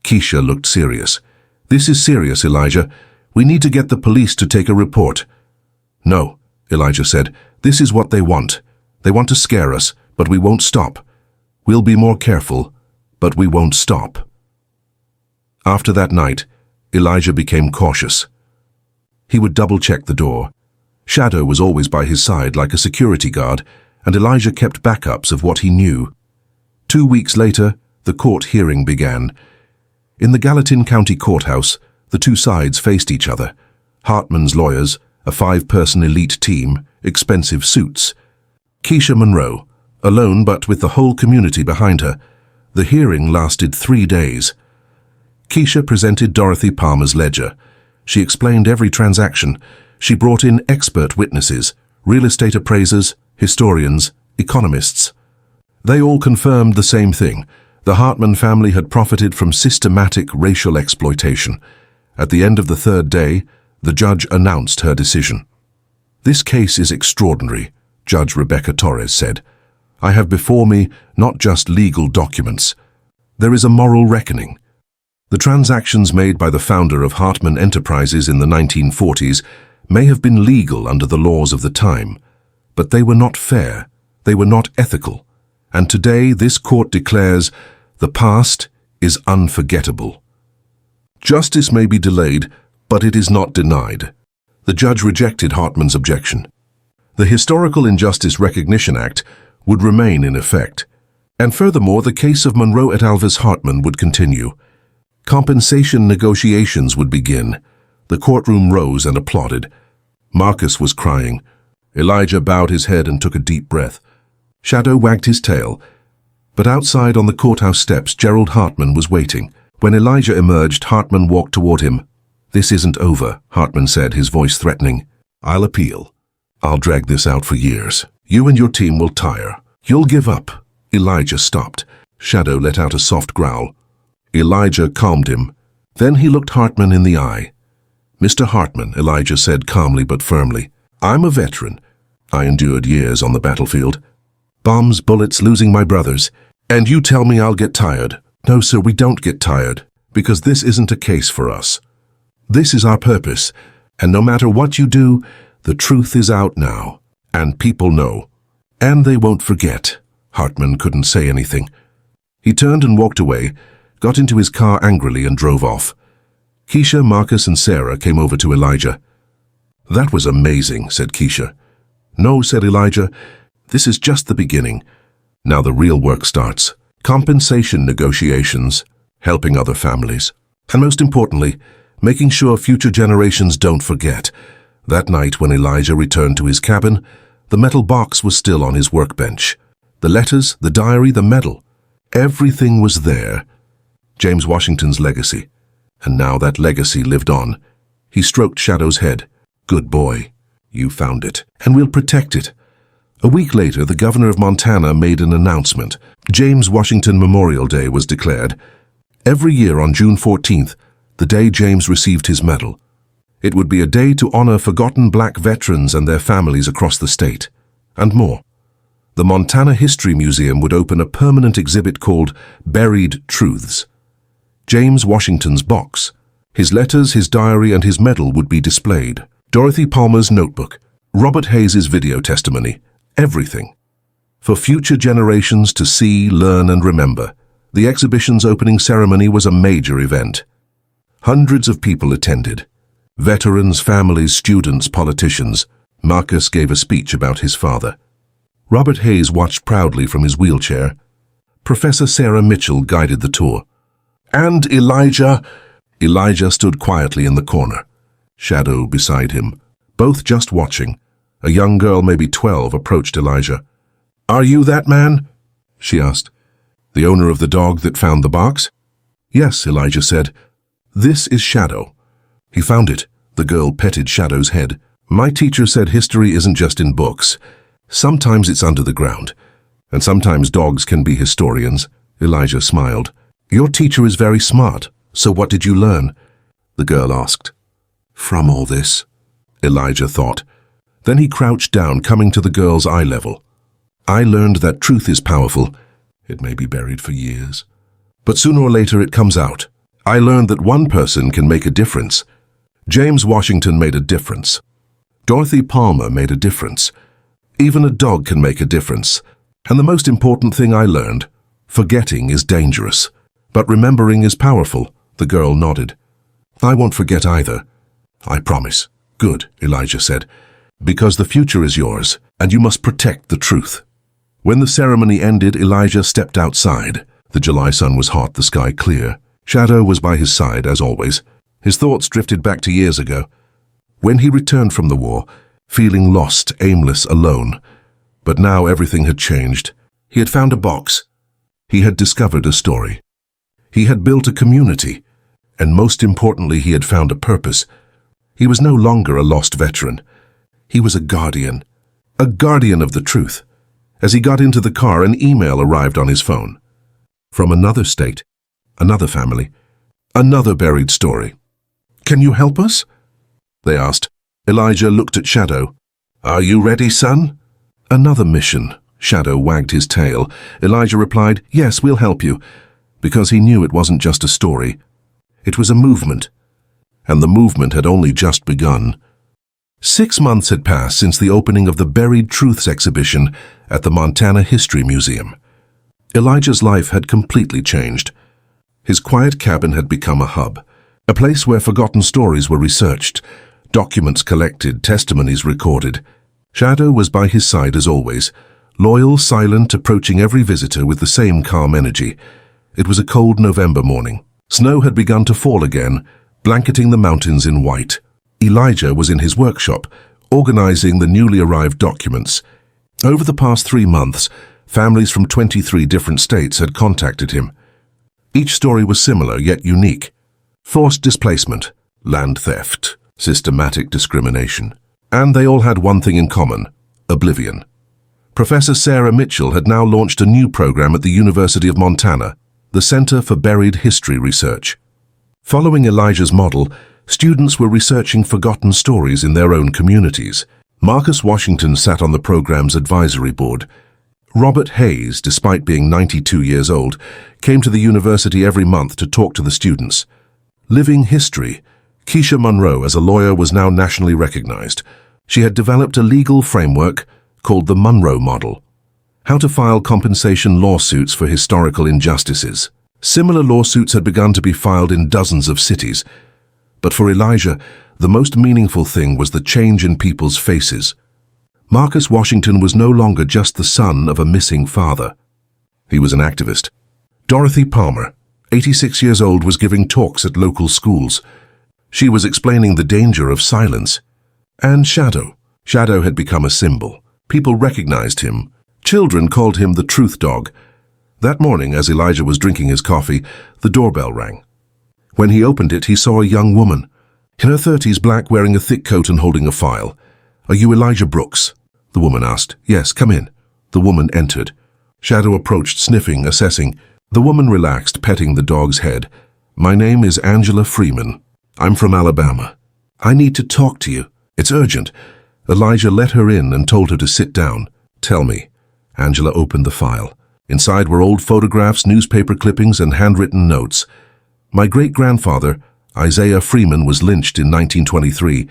Keisha looked serious. This is serious, Elijah. We need to get the police to take a report. No, Elijah said. This is what they want. They want to scare us, but we won't stop. We'll be more careful, but we won't stop. After that night, Elijah became cautious. He would double-check the door. Shadow was always by his side like a security guard, and Elijah kept backups of what he knew. 2 weeks later, the court hearing began. In the Gallatin County Courthouse, the two sides faced each other. Hartman's lawyers, a 5-person elite team, expensive suits. Keisha Monroe, alone but with the whole community behind her. The hearing lasted 3 days. Keisha presented Dorothy Palmer's ledger. She explained every transaction. She brought in expert witnesses, real estate appraisers, historians, economists. They all confirmed the same thing. The Hartman family had profited from systematic racial exploitation. At the end of the 3rd day, the judge announced her decision. This case is extraordinary, Judge Rebecca Torres said. I have before me not just legal documents. There is a moral reckoning. The transactions made by the founder of Hartman Enterprises in the 1940s may have been legal under the laws of the time, but they were not fair, they were not ethical, and today this court declares the past is unforgettable. Justice may be delayed, but it is not denied. The judge rejected Hartman's objection. The Historical Injustice Recognition Act would remain in effect, and furthermore the case of Monroe et al. Hartman would continue. Compensation negotiations would begin. The courtroom rose and applauded. Marcus was crying. Elijah bowed his head and took a deep breath. Shadow wagged his tail. But outside on the courthouse steps, Gerald Hartman was waiting. When Elijah emerged, Hartman walked toward him. This isn't over, Hartman said, his voice threatening. I'll appeal. I'll drag this out for years. You and your team will tire. You'll give up. Elijah stopped. Shadow let out a soft growl. Elijah calmed him. Then he looked Hartman in the eye. Mr. Hartman, Elijah said calmly but firmly, I'm a veteran. I endured years on the battlefield. Bombs, bullets, losing my brothers. And you tell me I'll get tired. No, sir, we don't get tired, because this isn't a case for us. This is our purpose, and no matter what you do, the truth is out now, and people know. And they won't forget. Hartman couldn't say anything. He turned and walked away, got into his car angrily and drove off. Keisha, Marcus, and Sarah came over to Elijah. "That was amazing," said Keisha. "No," said Elijah, "this is just the beginning. Now the real work starts. Compensation negotiations, helping other families, and most importantly, making sure future generations don't forget." That night when Elijah returned to his cabin, the metal box was still on his workbench. The letters, the diary, the medal. Everything was there. James Washington's legacy. And now that legacy lived on. He stroked Shadow's head. "Good boy. You found it, and we'll protect it." A week later, the governor of Montana made an announcement. James Washington Memorial Day was declared. Every year on June 14th, the day James received his medal. It would be a day to honor forgotten black veterans and their families across the state. And more. The Montana History Museum would open a permanent exhibit called Buried Truths. James Washington's box, his letters, his diary, and his medal would be displayed. Dorothy Palmer's notebook, Robert Hayes's video testimony, everything. For future generations to see, learn, and remember. The exhibition's opening ceremony was a major event. Hundreds of people attended. Veterans, families, students, politicians. Marcus gave a speech about his father. Robert Hayes watched proudly from his wheelchair. Professor Sarah Mitchell guided the tour. And Elijah stood quietly in the corner, Shadow beside him, both just watching. A young girl, maybe 12, approached Elijah. "Are you that man?" she asked. "The owner of the dog that found the box?" "Yes," Elijah said. "This is Shadow." "He found it." The girl petted Shadow's head. "My teacher said history isn't just in books. Sometimes it's under the ground. And sometimes dogs can be historians." Elijah smiled. "Your teacher is very smart, so what did you learn?" the girl asked. "From all this," Elijah thought. Then he crouched down, coming to the girl's eye level. "I learned that truth is powerful. It may be buried for years, but sooner or later it comes out. I learned that one person can make a difference. James Washington made a difference. Dorothy Palmer made a difference. Even a dog can make a difference. And the most important thing I learned, forgetting is dangerous. But remembering is powerful." The girl nodded. "I won't forget either. I promise." "Good," Elijah said, "because the future is yours, and you must protect the truth." When the ceremony ended, Elijah stepped outside. The July sun was hot, the sky clear. Shadow was by his side, as always. His thoughts drifted back to years ago. When he returned from the war, feeling lost, aimless, alone. But now everything had changed. He had found a box. He had discovered a story. He had built a community, and most importantly, he had found a purpose. He was no longer a lost veteran. He was a guardian of the truth. As he got into the car, an email arrived on his phone. From another state, another family, another buried story. "Can you help us?" they asked. Elijah looked at Shadow. "Are you ready, son?" "Another mission." Shadow wagged his tail. Elijah replied, "Yes, we'll help you." Because he knew it wasn't just a story. It was a movement. And the movement had only just begun. 6 months had passed since the opening of the Buried Truths exhibition at the Montana History Museum. Elijah's life had completely changed. His quiet cabin had become a hub, a place where forgotten stories were researched, documents collected, testimonies recorded. Shadow was by his side as always, loyal, silent, approaching every visitor with the same calm energy. It was a cold November morning. Snow had begun to fall again, blanketing the mountains in white. Elijah was in his workshop, organizing the newly arrived documents. Over the past 3 months, families from 23 different states had contacted him. Each story was similar yet unique. Forced displacement, land theft, systematic discrimination. And they all had one thing in common: oblivion. Professor Sarah Mitchell had now launched a new program at the University of Montana, the Center for Buried History Research. Following Elijah's model, students were researching forgotten stories in their own communities. Marcus Washington sat on the program's advisory board. Robert Hayes, despite being 92 years old, came to the university every month to talk to the students. Living history. Keisha Monroe, as a lawyer, was now nationally recognized. She had developed a legal framework called the Monroe Model. how to file compensation lawsuits for historical injustices. Similar lawsuits had begun to be filed in dozens of cities, but for Elijah, the most meaningful thing was the change in people's faces. Marcus Washington was no longer just the son of a missing father. He was an activist. Dorothy Palmer, 86 years old, was giving talks at local schools. She was explaining the danger of silence. And Shadow. Shadow had become a symbol. People recognized him. Children called him the truth dog. That morning, as Elijah was drinking his coffee, the doorbell rang. When he opened it, he saw a young woman. In her 30s, black, wearing a thick coat and holding a file. "Are you Elijah Brooks?" the woman asked. "Yes, come in." The woman entered. Shadow approached, sniffing, assessing. The woman relaxed, petting the dog's head. "My name is Angela Freeman. I'm from Alabama. I need to talk to you. It's urgent." Elijah let her in and told her to sit down. "Tell me." Angela opened the file. Inside were old photographs, newspaper clippings, and handwritten notes. "My great-grandfather, Isaiah Freeman, was lynched in 1923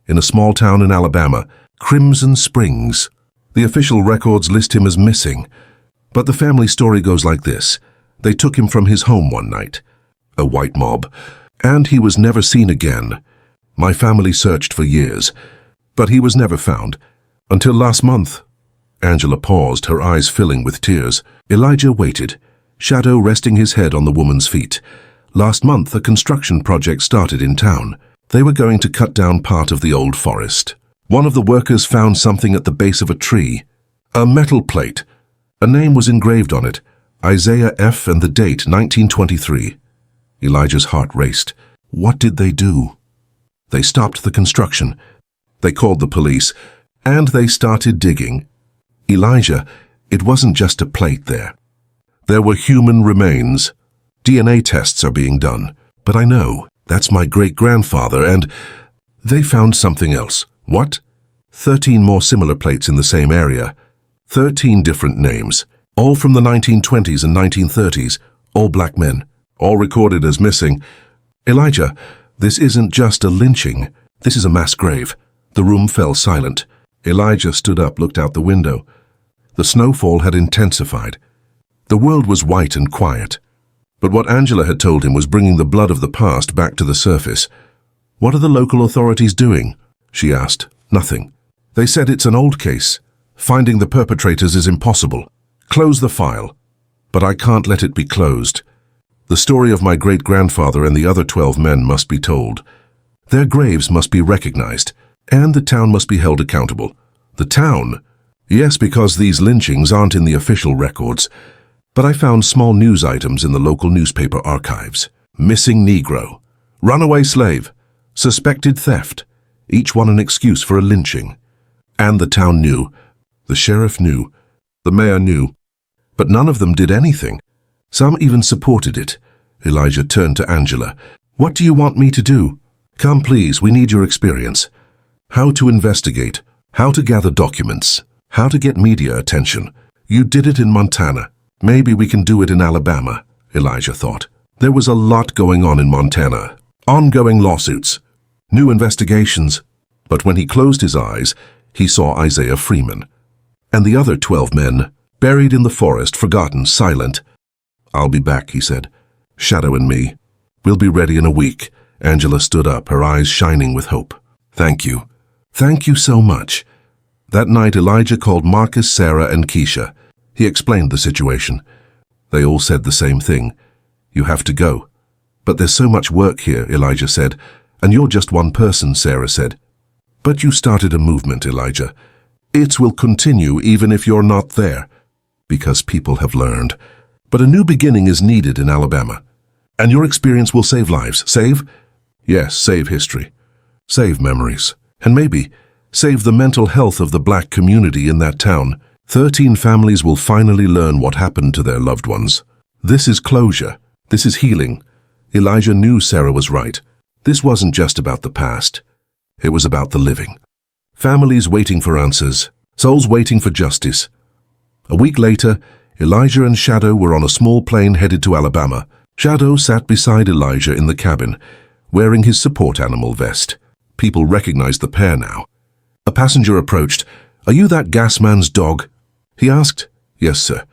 in a small town in Alabama, Crimson Springs. The official records list him as missing. But the family story goes like this. They took him from his home one night, a white mob, and he was never seen again. My family searched for years, but he was never found. Until last month." Angela paused, her eyes filling with tears. Elijah waited, Shadow resting his head on the woman's feet. "Last month, a construction project started in town. They were going to cut down part of the old forest. One of the workers found something at the base of a tree. A metal plate. A name was engraved on it, Isaiah F., and the date, 1923. Elijah's heart raced. What did they do? They stopped the construction. They called the police, and they started digging. Elijah, it wasn't just a plate there. There were human remains. DNA tests are being done, but I know that's my great-grandfather, and they found something else. What? 13 more similar plates in the same area. 13 different names, all from the 1920s and 1930s, all black men, all recorded as missing. Elijah, this isn't just a lynching. This is a mass grave. The room fell silent. Elijah stood up, looked out the window. The snowfall had intensified. The world was white and quiet. But what Angela had told him was bringing the blood of the past back to the surface. "What are the local authorities doing?" she asked. "Nothing. They said it's an old case. Finding the perpetrators is impossible. Close the file." But I can't let it be closed. The story of my great-grandfather and the other 12 men must be told. Their graves must be recognized, and the town must be held accountable. The town? Yes, because these lynchings aren't in the official records. But I found small news items in the local newspaper archives. Missing Negro, runaway slave, suspected theft, each one an excuse for a lynching. And the town knew. The sheriff knew. The mayor knew. But none of them did anything. Some even supported it. Elijah turned to Angela. "What do you want me to do? Come, please, we need your experience. How to investigate, how to gather documents, how to get media attention. You did it in Montana. Maybe we can do it in Alabama," Elijah thought. There was a lot going on in Montana. Ongoing lawsuits, new investigations. But when he closed his eyes, he saw Isaiah Freeman. And the other 12 men, buried in the forest, forgotten, silent. "I'll be back," he said. "Shadow and me. We'll be ready in a week." Angela stood up, her eyes shining with hope. "Thank you. Thank you so much." That night, Elijah called Marcus, Sarah, and Keisha. He explained the situation. They all said the same thing. "You have to go." "But there's so much work here," Elijah said. "And you're just one person," Sarah said. "But you started a movement, Elijah. It will continue even if you're not there, because people have learned. But a new beginning is needed in Alabama. And your experience will save lives. Save? Yes, save history. Save memories. And maybe save the mental health of the black community in that town. 13 families will finally learn what happened to their loved ones. This is closure. This is healing." Elijah knew Sarah was right. This wasn't just about the past. It was about the living. Families waiting for answers. Souls waiting for justice. A week later, Elijah and Shadow were on a small plane headed to Alabama. Shadow sat beside Elijah in the cabin, wearing his support animal vest. People recognized the pair now. A passenger approached. "Are you that gas man's dog?" he asked. "Yes, sir.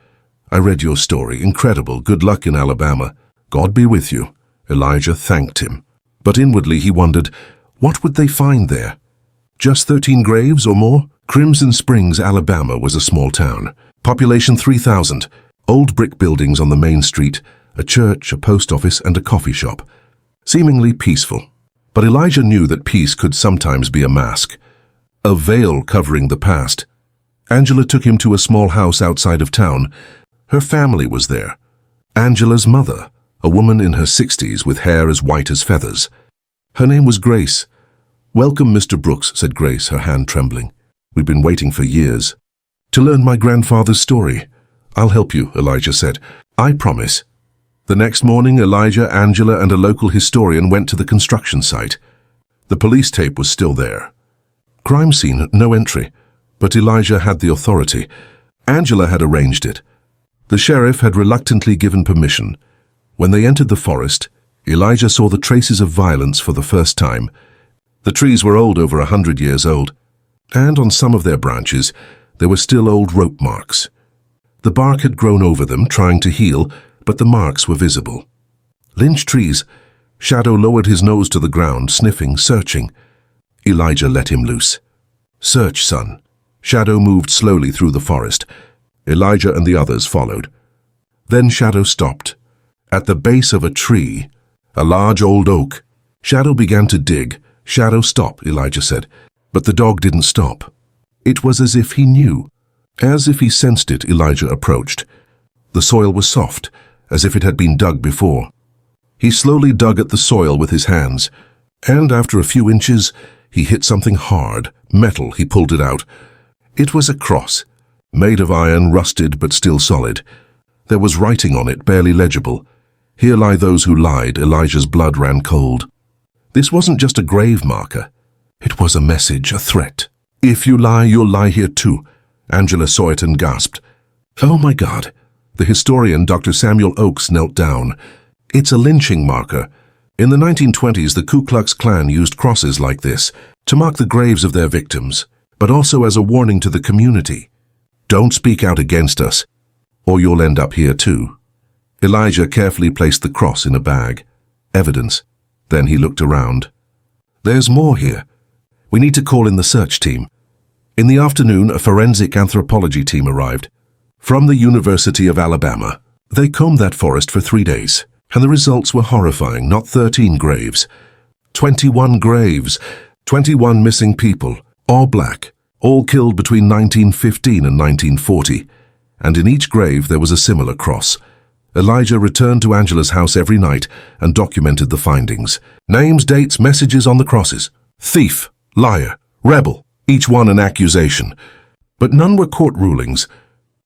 I read your story. Incredible. Good luck in Alabama. God be with you." Elijah thanked him. But inwardly he wondered, what would they find there? Just 13 graves or more? Crimson Springs, Alabama was a small town. Population 3,000. Old brick buildings on the main street, a church, a post office, and a coffee shop. Seemingly peaceful. But Elijah knew that peace could sometimes be a mask, a veil covering the past. Angela took him to a small house outside of town. Her family was there. Angela's mother, a woman in her 60s with hair as white as feathers. Her name was Grace. "Welcome, Mr. Brooks," said Grace, her hand trembling. "We've been waiting for years to learn my grandfather's story." "I'll help you," Elijah said. "I promise." The next morning, Elijah, Angela, and a local historian went to the construction site. The police tape was still there. Crime scene, no entry. But Elijah had the authority. Angela had arranged it. The sheriff had reluctantly given permission. When they entered the forest, Elijah saw the traces of violence for the first time. The trees were old, over 100 years old, and on some of their branches there were still old rope marks. The bark had grown over them, trying to heal, but the marks were visible. Lynch trees. Shadow lowered his nose to the ground, sniffing, searching. Elijah let him loose. "Search, son." Shadow moved slowly through the forest. Elijah and the others followed. Then Shadow stopped. At the base of a tree, a large old oak. Shadow began to dig. "Shadow, stop," Elijah said. But the dog didn't stop. It was as if he knew. As if he sensed it, Elijah approached. The soil was soft, as if it had been dug before. He slowly dug at the soil with his hands, and after a few inches, he hit something hard, metal. He pulled it out. It was a cross, made of iron, rusted but still solid. There was writing on it, barely legible. "Here lie those who lied." Elijah's blood ran cold. This wasn't just a grave marker. It was a message, a threat. "If you lie, you'll lie here too." Angela saw it and gasped. "Oh my God." The historian, Dr. Samuel Oakes, knelt down. "It's a lynching marker. In the 1920s, the Ku Klux Klan used crosses like this to mark the graves of their victims, but also as a warning to the community. Don't speak out against us, or you'll end up here too." Elijah carefully placed the cross in a bag. Evidence. Then he looked around. "There's more here. We need to call in the search team." In the afternoon, a forensic anthropology team arrived from the University of Alabama. They combed that forest for 3 days, and the results were horrifying. Not 13 graves, 21 graves, 21 missing people, all black, all killed between 1915 and 1940. And in each grave there was a similar cross. Elijah returned to Angela's house every night and documented the findings. Names, dates, messages on the crosses. Thief, liar, rebel, each one an accusation. But none were court rulings.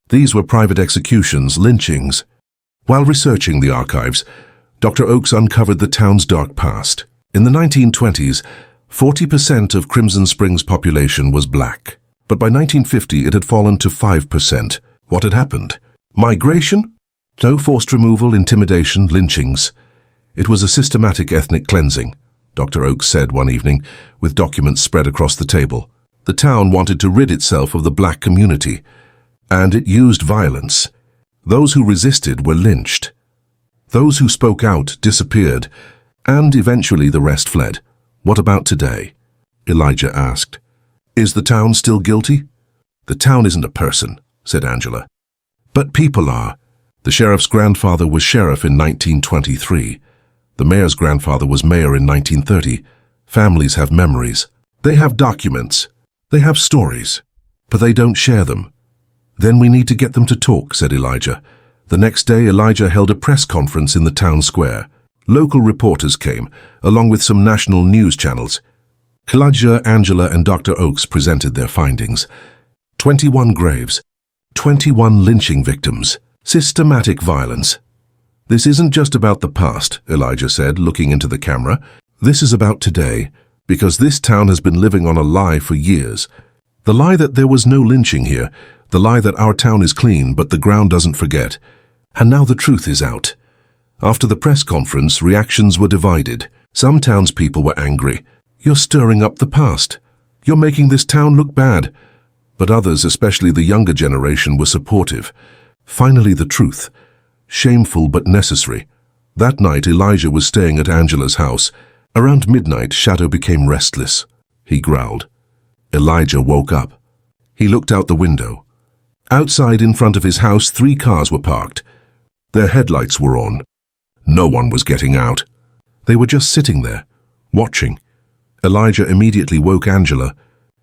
These were private executions, lynchings. While researching the archives, Dr. Oakes uncovered the town's dark past. In the 1920s, 40% of Crimson Springs' population was black. But by 1950, it had fallen to 5%. What had happened? Migration? No forced removal, intimidation, lynchings. It was a systematic ethnic cleansing, Dr. Oakes said one evening, with documents spread across the table. The town wanted to rid itself of the black community, and it used violence. Those who resisted were lynched. Those who spoke out disappeared, and eventually the rest fled. What about today? Elijah asked. Is the town still guilty? The town isn't a person, said Angela. But people are. The sheriff's grandfather was sheriff in 1923. The mayor's grandfather was mayor in 1930. Families have memories. They have documents. They have stories. But they don't share them. Then we need to get them to talk, said Elijah. The next day, Elijah held a press conference in the town square. Local reporters came, along with some national news channels. Elijah, Angela, and Dr. Oakes presented their findings. 21 graves, 21 lynching victims, systematic violence. This isn't just about the past, Elijah said, looking into the camera. This is about today, because this town has been living on a lie for years. The lie that there was no lynching here, the lie that our town is clean, but the ground doesn't forget. And now the truth is out. After the press conference, reactions were divided. Some townspeople were angry. You're stirring up the past. You're making this town look bad. But others, especially the younger generation, were supportive. Finally, the truth. Shameful but necessary. That night, Elijah was staying at Angela's house. Around midnight, Shadow became restless. He growled. Elijah woke up. He looked out the window. Outside in front of his house, 3 cars were parked. Their headlights were on. No one was getting out. They were just sitting there, watching. Elijah immediately woke Angela.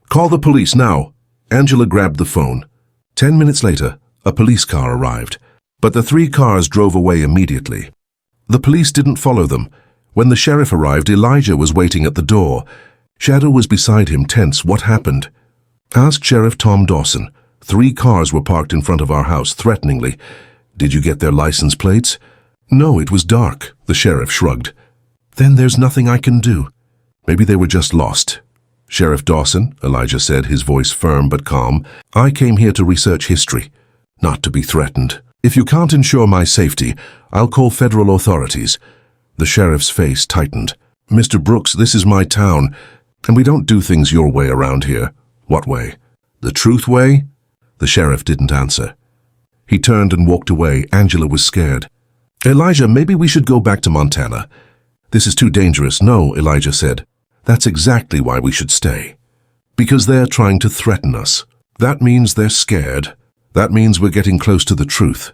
"Call the police now." Angela grabbed the phone. 10 minutes later, a police car arrived, but the 3 cars drove away immediately. The police didn't follow them. When the sheriff arrived, Elijah was waiting at the door. Shadow was beside him, tense. "What happened?" "Ask Sheriff Tom Dawson. 3 cars were parked in front of our house, threateningly. Did you get their license plates?" "No, it was dark," the sheriff shrugged. "Then there's nothing I can do. Maybe they were just lost." "Sheriff Dawson," Elijah said, his voice firm but calm, "I came here to research history, not to be threatened. If you can't ensure my safety, I'll call federal authorities." The sheriff's face tightened. "Mr. Brooks, this is my town, and we don't do things your way around here." "What way?" "The truth way?" The sheriff didn't answer. He turned and walked away. Angela was scared. "Elijah, maybe we should go back to Montana." "This is too dangerous." "No," Elijah said. "That's exactly why we should stay. Because they're trying to threaten us. That means they're scared. That means we're getting close to the truth."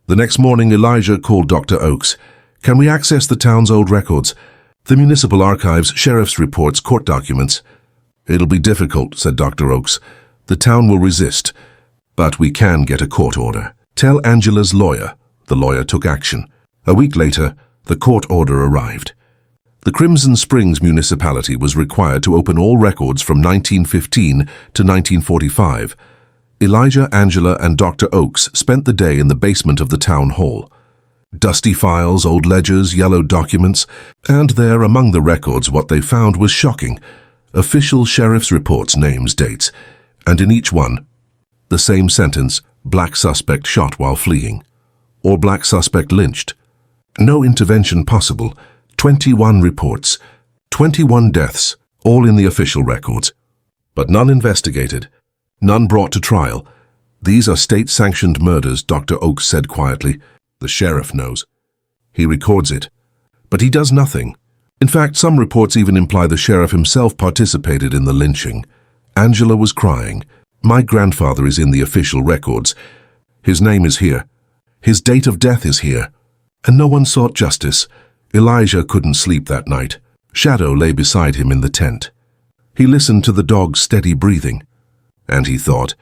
The next morning, Elijah called Dr. Oakes. "Can we access the town's old records? The municipal archives, sheriff's reports, court documents?" "It'll be difficult," said Dr. Oakes. "The town will resist, but we can get a court order. Tell Angela's lawyer." The lawyer took action. A week later, the court order arrived. The Crimson Springs municipality was required to open all records from 1915 to 1945. Elijah, Angela, and Dr. Oakes spent the day in the basement of the town hall. Dusty files, old ledgers, yellowed documents, and there among the records what they found was shocking. Official sheriff's reports, names, dates, and in each one, the same sentence: black suspect shot while fleeing, or black suspect lynched. No intervention possible. 21 reports, 21 deaths, all in the official records. But none investigated, none brought to trial. "These are state-sanctioned murders," Dr. Oakes said quietly. "The sheriff knows. He records it. But he does nothing. In fact, some reports even imply the sheriff himself participated in the lynching." Angela was crying. "My grandfather is in the official records. His name is here. His date of death is here. And no one sought justice." Elijah couldn't sleep that night. Shadow lay beside him in the tent. He listened to the dog's steady breathing. And he thought,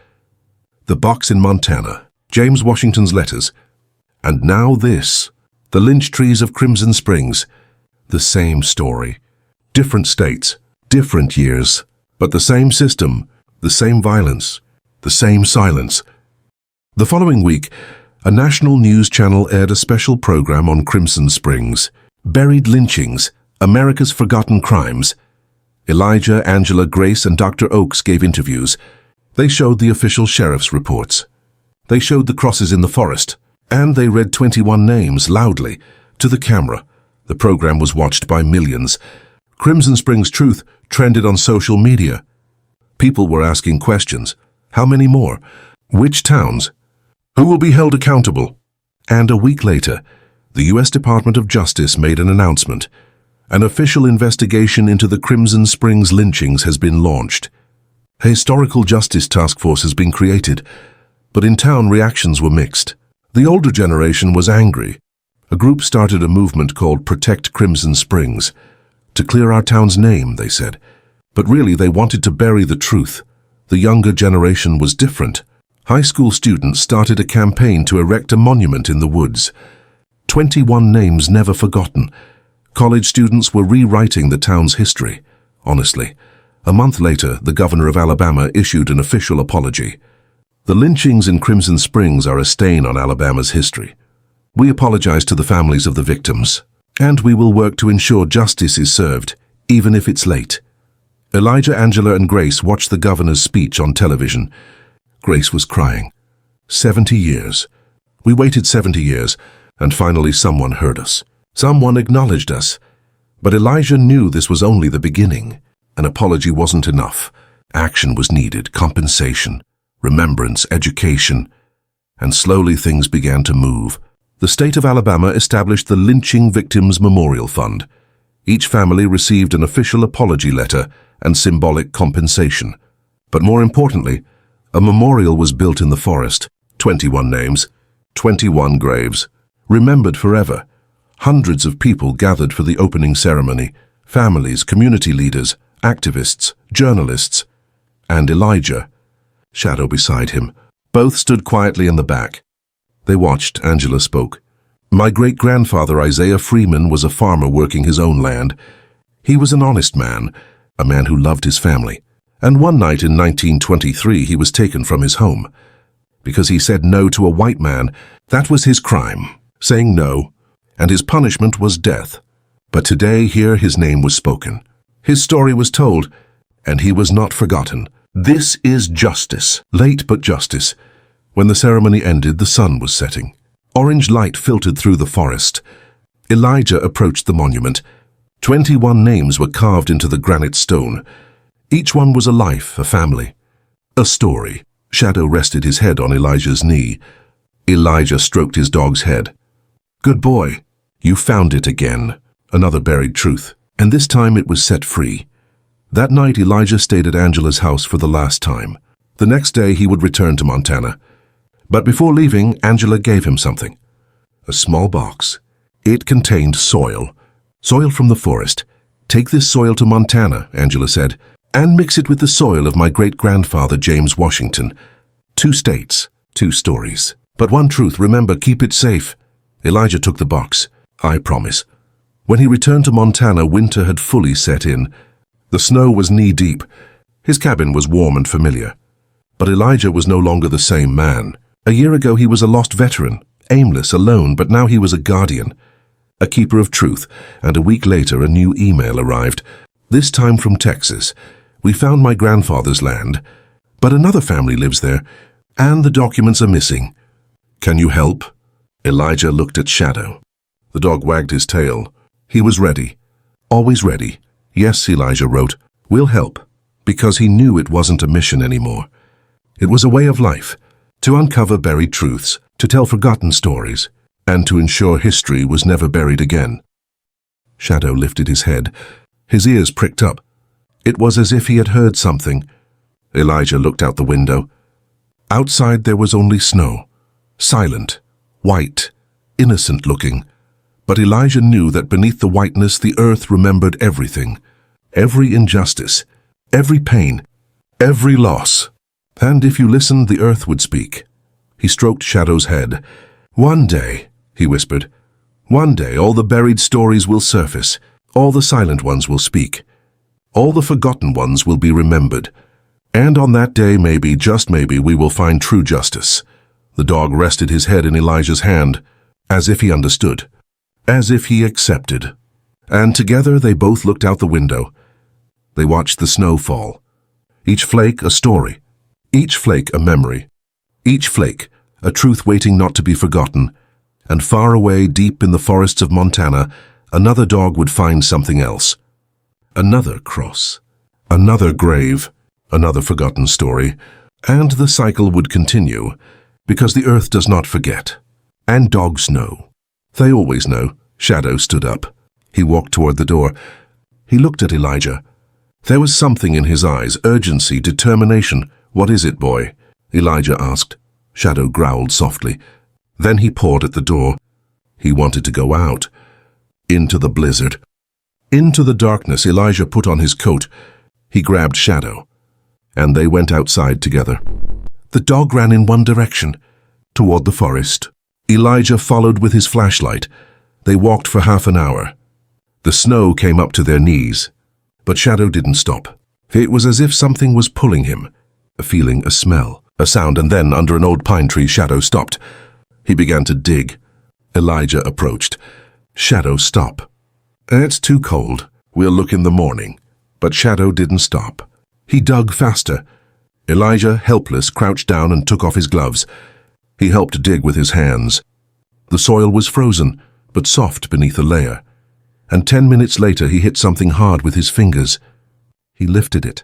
the box in Montana, James Washington's letters, and now this, the lynch trees of Crimson Springs. The same story. Different states, different years, but the same system, the same violence, the same silence. The following week, a national news channel aired a special program on Crimson Springs. Buried Lynchings, America's Forgotten Crimes. Elijah, Angela, Grace, and Dr. Oakes gave interviews. They showed the official sheriff's reports. They showed the crosses in the forest, and they read 21 names loudly to the camera. The program was watched by millions. Crimson Springs Truth trended on social media. People were asking questions. How many more? Which towns? Who will be held accountable? And a week later, the U.S. Department of Justice made an announcement. An official investigation into the Crimson Springs lynchings has been launched. A historical justice task force has been created, but in town reactions were mixed. The older generation was angry. A group started a movement called Protect Crimson Springs. To clear our town's name, they said. But really they wanted to bury the truth. The younger generation was different. High school students started a campaign to erect a monument in the woods. 21 names never forgotten. College students were rewriting the town's history. Honestly, a month later, the governor of Alabama issued an official apology. The lynchings in Crimson Springs are a stain on Alabama's history. We apologize to the families of the victims, and we will work to ensure justice is served, even if it's late. Elijah, Angela, and Grace watched the governor's speech on television. Grace was crying. 70 years. We waited 70 years. And finally someone heard us. Someone acknowledged us. But Elijah knew this was only the beginning. An apology wasn't enough. Action was needed, compensation. remembrance, education, and slowly things began to move. The state of Alabama established the Lynching Victims Memorial Fund. Each family received an official apology letter and symbolic compensation. But more importantly, a memorial was built in the forest. 21 names, 21 graves, remembered forever. Hundreds of people gathered for the opening ceremony. Families, community leaders, activists, journalists, and Elijah, Shadow beside him. Both stood quietly in the back. They watched. Angela spoke. My great-grandfather Isaiah Freeman was a farmer working his own land. He was an honest man, a man who loved his family. And one night in 1923 he was taken from his home. Because he said no to a white man, that was his crime, saying no, and his punishment was death. But today here his name was spoken. His story was told, and he was not forgotten. This is justice, late but justice. When the ceremony ended, the sun was setting. Orange light filtered through the forest. Elijah approached the monument. 21 names were carved into the granite stone. Each one was a life, a family, a story. Shadow rested his head on Elijah's knee. Elijah stroked his dog's head. Good boy, you found it again. Another buried truth, and this time it was set free. That night Elijah stayed at Angela's house for the last time. The next day he would return to Montana. But before leaving, Angela gave him something. A small box. It contained soil. Soil from the forest. Take this soil to Montana, Angela said, and mix it with the soil of my great-grandfather James Washington. 2 states, 2 stories. But one truth, remember, keep it safe. Elijah took the box. I promise. When he returned to Montana, winter had fully set in. The snow was knee-deep. His cabin was warm and familiar. But Elijah was no longer the same man. A year ago he was a lost veteran, aimless, alone, but now he was a guardian, a keeper of truth, and a week later a new email arrived, this time from Texas. We found my grandfather's land, but another family lives there, and the documents are missing. Can you help? Elijah looked at Shadow. The dog wagged his tail. He was ready, always ready. Yes, Elijah wrote, we'll help, because he knew it wasn't a mission anymore. It was a way of life, to uncover buried truths, to tell forgotten stories, and to ensure history was never buried again. Shadow lifted his head. His ears pricked up. It was as if he had heard something. Elijah looked out the window. Outside there was only snow, silent, white, innocent-looking. But Elijah knew that beneath the whiteness the earth remembered everything, every injustice, every pain, every loss. And if you listened, the earth would speak. He stroked Shadow's head. One day, he whispered, one day all the buried stories will surface, all the silent ones will speak, all the forgotten ones will be remembered. And on that day, maybe, just maybe, we will find true justice. The dog rested his head in Elijah's hand, as if he understood, as if he accepted. And together they both looked out the window. They watched the snow fall. Each flake a story. Each flake a memory, each flake a truth waiting not to be forgotten, and far away deep in the forests of Montana, another dog would find something else. Another cross, another grave, another forgotten story, and the cycle would continue, because the earth does not forget, and dogs know. They always know. Shadow stood up. He walked toward the door. He looked at Elijah. There was something in his eyes, urgency, determination. What is it, boy? Elijah asked. Shadow growled softly. Then he pawed at the door. He wanted to go out. Into the blizzard. Into the darkness, Elijah put on his coat. He grabbed Shadow, and they went outside together. The dog ran in one direction, toward the forest. Elijah followed with his flashlight. They walked for half an hour. The snow came up to their knees, but Shadow didn't stop. It was as if something was pulling him. A feeling, a smell, a sound, and then, under an old pine tree, Shadow stopped. He began to dig. Elijah approached. Shadow, stop. It's too cold. We'll look in the morning. But Shadow didn't stop. He dug faster. Elijah, helpless, crouched down and took off his gloves. He helped dig with his hands. The soil was frozen, but soft beneath a layer. And 10 minutes later he hit something hard with his fingers. He lifted it.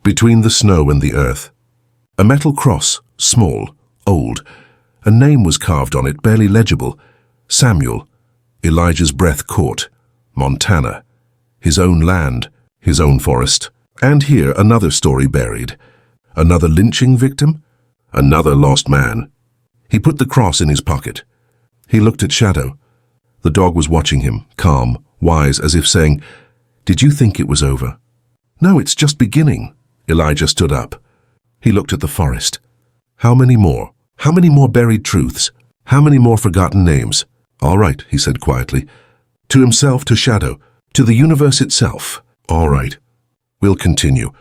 Between the snow and the earth, A metal cross, small, old. A name was carved on it, barely legible. Samuel. Elijah's breath caught. Montana. His own land, his own forest. And here another story buried. Another lynching victim? Another lost man. He put the cross in his pocket. He looked at Shadow. The dog was watching him, calm, wise, as if saying, "Did you think it was over?" "No, it's just beginning." Elijah stood up. He looked at the forest. How many more? How many more buried truths? How many more forgotten names? "All right," he said quietly. To himself, to Shadow, to the universe itself. "All right. We'll continue.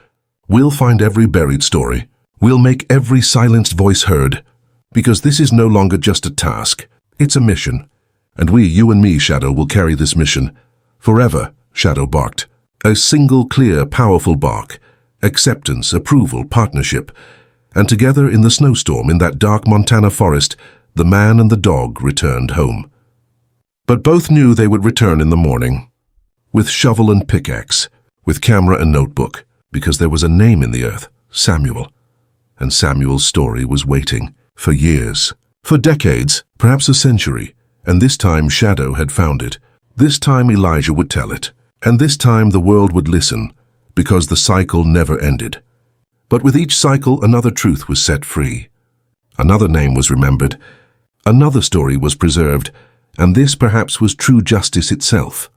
We'll find every buried story. We'll make every silenced voice heard. Because this is no longer just a task. It's a mission. And we, you and me, Shadow, will carry this mission. Forever," Shadow barked. A single, clear, powerful bark. Acceptance, approval, partnership. And together in the snowstorm in that dark Montana forest, the man and the dog returned home. But both knew they would return in the morning. With shovel and pickaxe, with camera and notebook, because there was a name in the earth, Samuel. And Samuel's story was waiting, for years, for decades, perhaps a century. And this time Shadow had found it. This time Elijah would tell it. And this time the world would listen, because the cycle never ended. But with each cycle another truth was set free. Another name was remembered. Another story was preserved. And this perhaps was true justice itself.